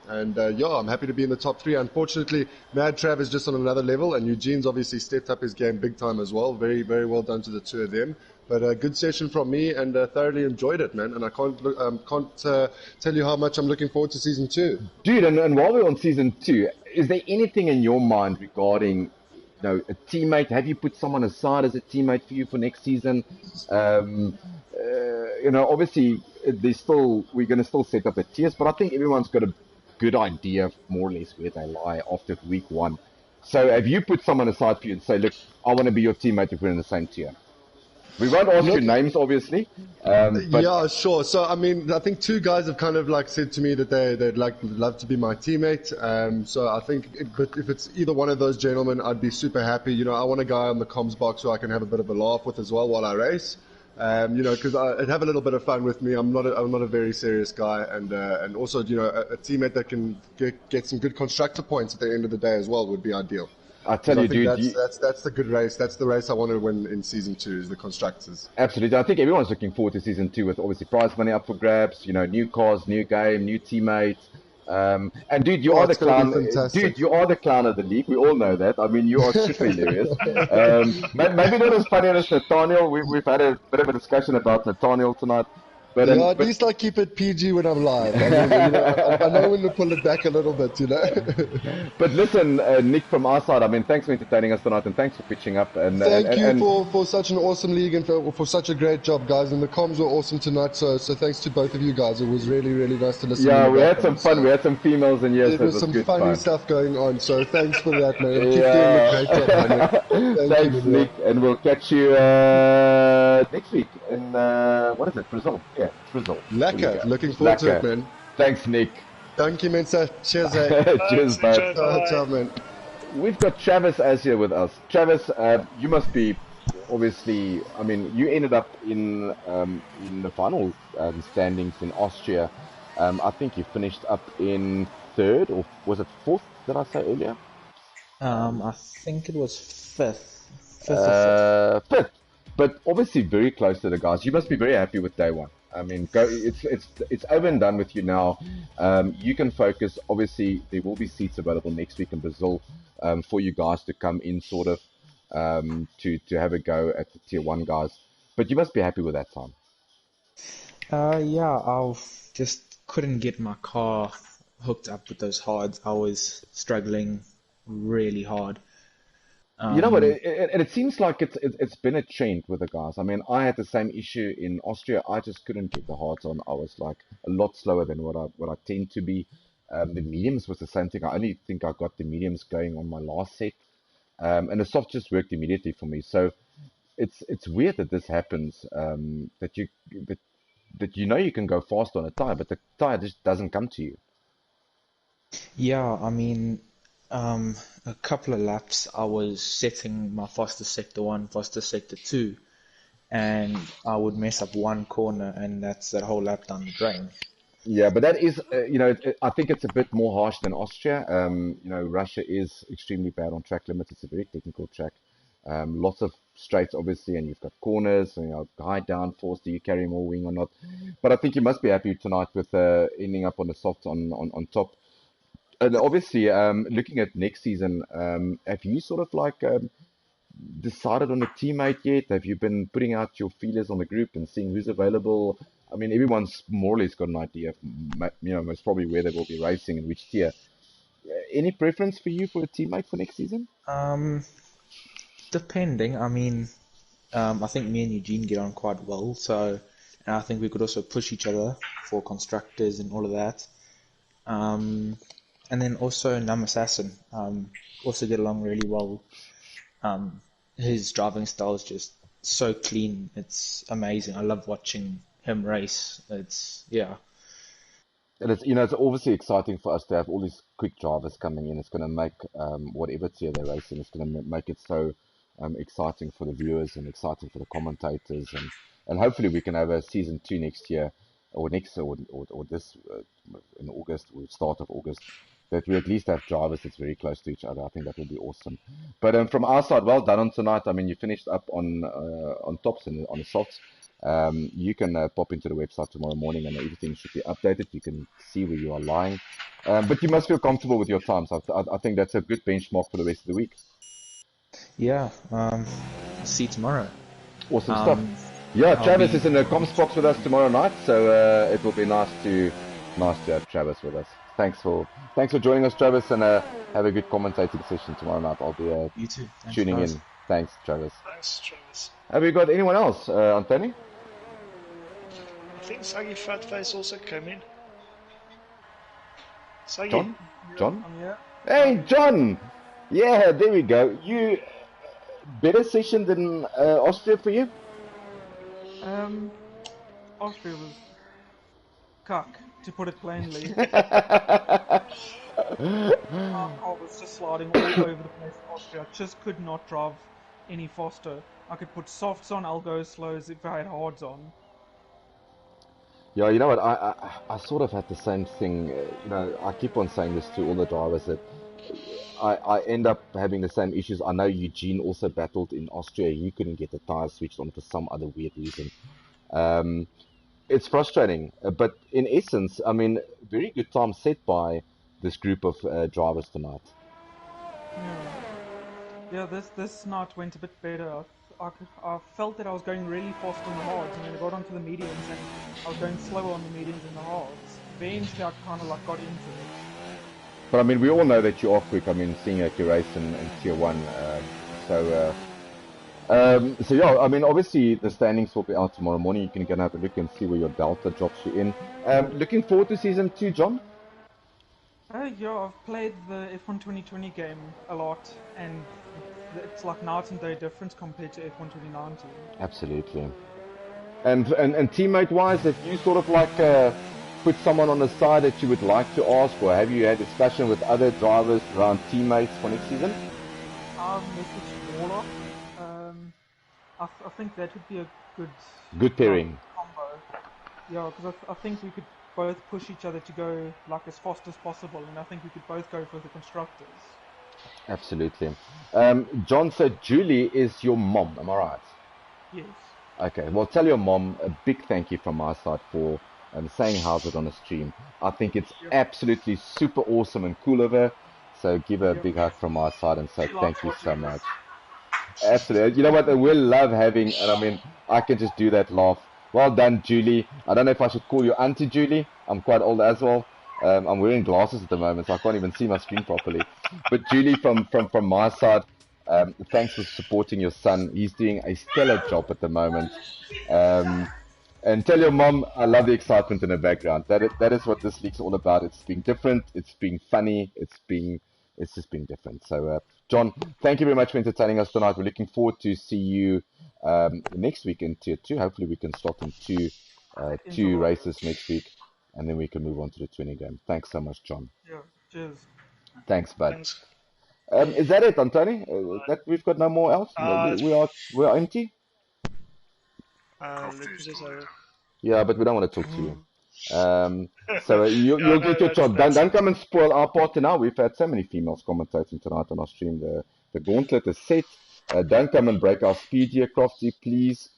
Yeah, I'm happy to be in the top 3. Unfortunately, Mad Trav is just on another level, and Eugene's obviously stepped up his game big time as well. Very, very well done to the two of them. But a good session from me, and thoroughly enjoyed it, man. And I can't tell you how much I'm looking forward to season 2. Dude, and while we're on season 2, is there anything in your mind regarding know, a teammate? Have you put someone aside as a teammate for you for next season? You know, obviously, we're going to still set up the tiers, but I think everyone's got a good idea of more or less where they lie after week 1. So have you put someone aside for you and say, look, I want to be your teammate if we're in the same tier? We won't ask you Look, names, obviously, but yeah, sure. So, I mean, I think 2 guys have kind of like said to me that they'd love to be my teammate. So I think if it's either one of those gentlemen, I'd be super happy. You know, I want a guy on the comms box who I can have a bit of a laugh with as well while I race. You know, because I'd have a little bit of fun with me. I'm not a very serious guy, and also, you know, a teammate that can get some good constructor points at the end of the day as well would be ideal. I tell you, dude, that's the good race. That's the race I want to win in season 2 is the constructors. absolutely. I think everyone's looking forward to season 2 with obviously prize money up for grabs. You know, new cars, new game, new teammates. And dude, you are the clown. Dude, you are the clown of the league. We all know that. I mean, you are super hilarious. Maybe not as funny as Nathaniel. We've had a bit of a discussion about Nathaniel tonight. But, yeah, at least I keep it PG when I'm live. I mean, you know, I know when to pull it back a little bit, you know. But listen, Nick, from our side, I mean, thanks for entertaining us tonight, and thanks for pitching up. And thank you for such an awesome league and for such a great job, guys. And the comms were awesome tonight. So thanks to both of you guys. It was really, really nice to listen. Yeah, we had some fun. We had some females, and yes, there was some good funny fun. stuff going on. So thanks for that, man. And keep doing a great job, man. Thanks, Nick, and we'll catch you next week in what is it, Brazil? Yeah, Brazil. Lekker. Looking forward to it, man. Thanks, Nick. Dankie, mensen. Cheers, Cheers, bud. Ciao, man. We've got Travis as here with us. Travis, you must be obviously. I mean, you ended up in the final standings in Austria. I think you finished up in 3rd, or was it 4th? Did I say earlier? I think it was 5th. 5th. But obviously very close to the guys. You must be very happy with day 1. I mean, it's over and done with you now. You can focus. Obviously, there will be seats available next week in Brazil for you guys to come in, sort of, to have a go at the tier 1 guys. But you must be happy with that time. Yeah, I just couldn't get my car hooked up with those hards. I was struggling really hard. You know what? It seems like it's been a trend with the guys. I mean, I had the same issue in Austria. I just couldn't get the hards on. I was like a lot slower than what I tend to be. The mediums was the same thing. I only think I got the mediums going on my last set, and the soft just worked immediately for me. So it's weird that this happens. That you know you can go fast on a tire, but the tire just doesn't come to you. Yeah, I mean, a couple of laps, I was setting my fastest sector 1, fastest sector 2, and I would mess up one corner, and that's that whole lap down the drain. Yeah, but that is, you know, I think it's a bit more harsh than Austria. You know, Russia is extremely bad on track limits. It's a very technical track. Lots of straights, obviously, and you've got corners, and, you know, high downforce. Do you carry more wing or not? But I think you must be happy tonight with ending up on the soft on top. And obviously, looking at next season, have you sort of like decided on a teammate yet? Have you been putting out your feelers on the group and seeing who's available? I mean, everyone's more or less got an idea of, you know, most probably where they will be racing and which tier. Any preference for you for a teammate for next season? Depending. I mean, I think me and Eugene get on quite well, so, and I think we could also push each other for constructors and all of that. And then also Nam Assassin, also get along really well. His driving style is just so clean. It's amazing. I love watching him race. Yeah. And it's, you know, it's obviously exciting for us to have all these quick drivers coming in. It's going to make whatever tier they're racing, it's going to make it so exciting for the viewers and exciting for the commentators. And hopefully we can have a season 2 next year, or this in August, or start of August, that we at least have drivers that's very close to each other. I think that would be awesome. But from our side, well done on tonight. I mean, you finished up on tops and on the softs. You can pop into the website tomorrow morning and everything should be updated. You can see where you are lying. But you must feel comfortable with your times. I think that's a good benchmark for the rest of the week. Yeah. See you tomorrow. Awesome stuff. Yeah, Travis is in the comms box with us tomorrow night, so it will be nice to nice to have Travis with us. Thanks for joining us, Travis, and have a good commentating session tomorrow night. I'll be You too. Thanks, tuning guys. in. Thanks, Travis. Thanks, Travis. Have you got anyone else, Anthony? I think Sagi Fatface also came in. Sagi. John? John? I'm here. Hey, John! Yeah, there we go. You better session than Austria for you? Austria was cuck, to put it plainly. Our car was just sliding all over the place in Austria. I just could not drive any faster. I could put softs on, I'll go slows if I had hards on. Yeah, you know what? I sort of had the same thing. You know, I keep on saying this to all the drivers that I end up having the same issues. I know Eugene also battled in Austria. He couldn't get the tires switched on for some other weird reason. It's frustrating, but in essence, I mean, very good time set by this group of drivers tonight. Yeah, this night went a bit better. I felt that I was going really fast on the hards, and then I got onto the mediums, and I was going slower on the mediums and the hards. Eventually, I kind of like got into it. But I mean, we all know that you are quick. I mean, seeing that you race in Tier 1. So yeah, I mean, obviously the standings will be out tomorrow morning. You can go and have a look and see where your Delta drops you in. Looking forward to Season 2, John? Yeah, I've played the F1 2020 game a lot, and it's like night and day difference compared to F1 2019. Absolutely. And teammate-wise, have you sort of like put someone on the side that you would like to ask, or have you had discussion with other drivers around teammates for next season? I've messaged Warlock. I think that would be a good pairing. Combo. Yeah, because I think we could both push each other to go like as fast as possible, and I think we could both go for the constructors. Absolutely. John said Julie is your mom, am I right? Yes. Okay, well, tell your mom a big thank you from my side for saying how's it on the stream. I think it's absolutely super awesome and cool of her. So give her a big hug from my side and say thank you so much. Absolutely. You know what? We'll love having, and I mean, I can just do that laugh. Well done, Julie. I don't know if I should call you Auntie Julie. I'm quite old as well. I'm wearing glasses at the moment, so I can't even see my screen properly. But Julie, from my side, thanks for supporting your son. He's doing a stellar job at the moment. And tell your mom I love the excitement in the background. That is what this league's all about. It's being different. It's being funny. It's just being different. So, John, thank you very much for entertaining us tonight. We're looking forward to see you next week in Tier 2. Hopefully we can start in two races next week, and then we can move on to the 20 game. Thanks so much, John. Yeah, cheers. Thanks, bud. Thanks. Is that it, Antoni? That we've got no more else? We are empty? Let me just yeah, but we don't want to talk to you. So you'll get your shot. Don't come and spoil our party now. We've had so many females commentating tonight on our stream. The gauntlet is set. Don't come and break our speed here, Crofty, please.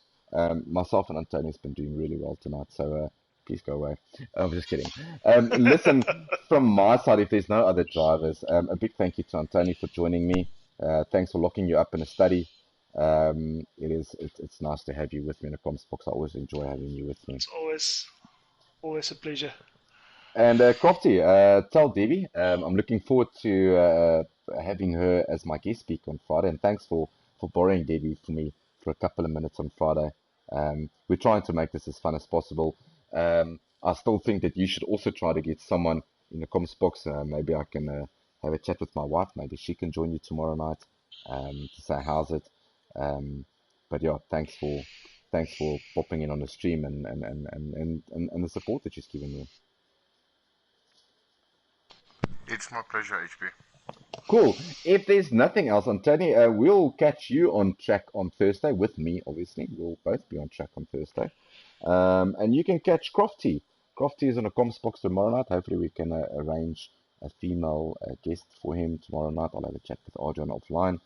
Myself and Antoni's been doing really well tonight, so please go away. I'm just kidding. Listen, from my side, if there's no other drivers, a big thank you to Antoni for joining me. Thanks for locking you up in a study. It's nice to have you with me in the comms box. I always enjoy having you with me. It's always a pleasure. And Crofty, tell Debbie, I'm looking forward to having her as my guest speaker on Friday. And thanks for borrowing Debbie for me for a couple of minutes on Friday. We're trying to make this as fun as possible. I still think that you should also try to get someone in the comms box. Maybe I can have a chat with my wife. Maybe she can join you tomorrow night to say how's it. But yeah, thanks for popping in on the stream and the support that she's given you. It's my pleasure, HB. Cool. If there's nothing else, Antoni, we'll catch you on track on Thursday with me, obviously. We'll both be on track on Thursday. And you can catch Crofty. Crofty is on a comms box tomorrow night. Hopefully we can arrange a female guest for him tomorrow night. I'll have a chat with Adrian offline.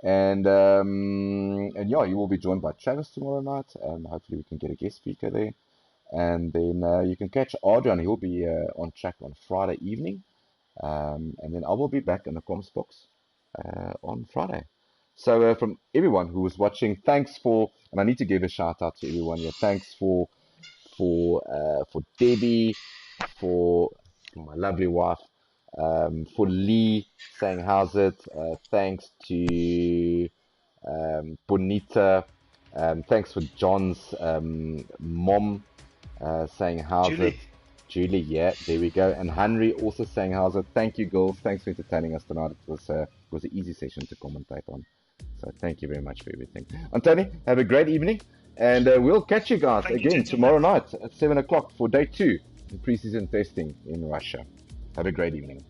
And yeah, you will be joined by Travis tomorrow night. Hopefully we can get a guest speaker there. And then you can catch Adrian. He'll be on track on Friday evening. And then I will be back in the comms box on Friday. So from everyone who was watching, thanks for, and I need to give a shout out to everyone here. Thanks for for Debbie, for my lovely wife, for Lee saying how's it. Thanks to Bonita. Thanks for John's mom saying how's it. Julie. Julie, yeah, there we go. And Henry also saying how's it. Thank you, girls. Thanks for entertaining us tonight. It was an easy session to commentate on. So thank you very much for everything. Antoni, have a great evening. And we'll catch you guys Thank you, again gentlemen. tomorrow night at 7 o'clock for day 2 in preseason testing in Russia. Have a great evening.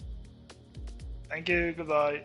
Thank you. Goodbye.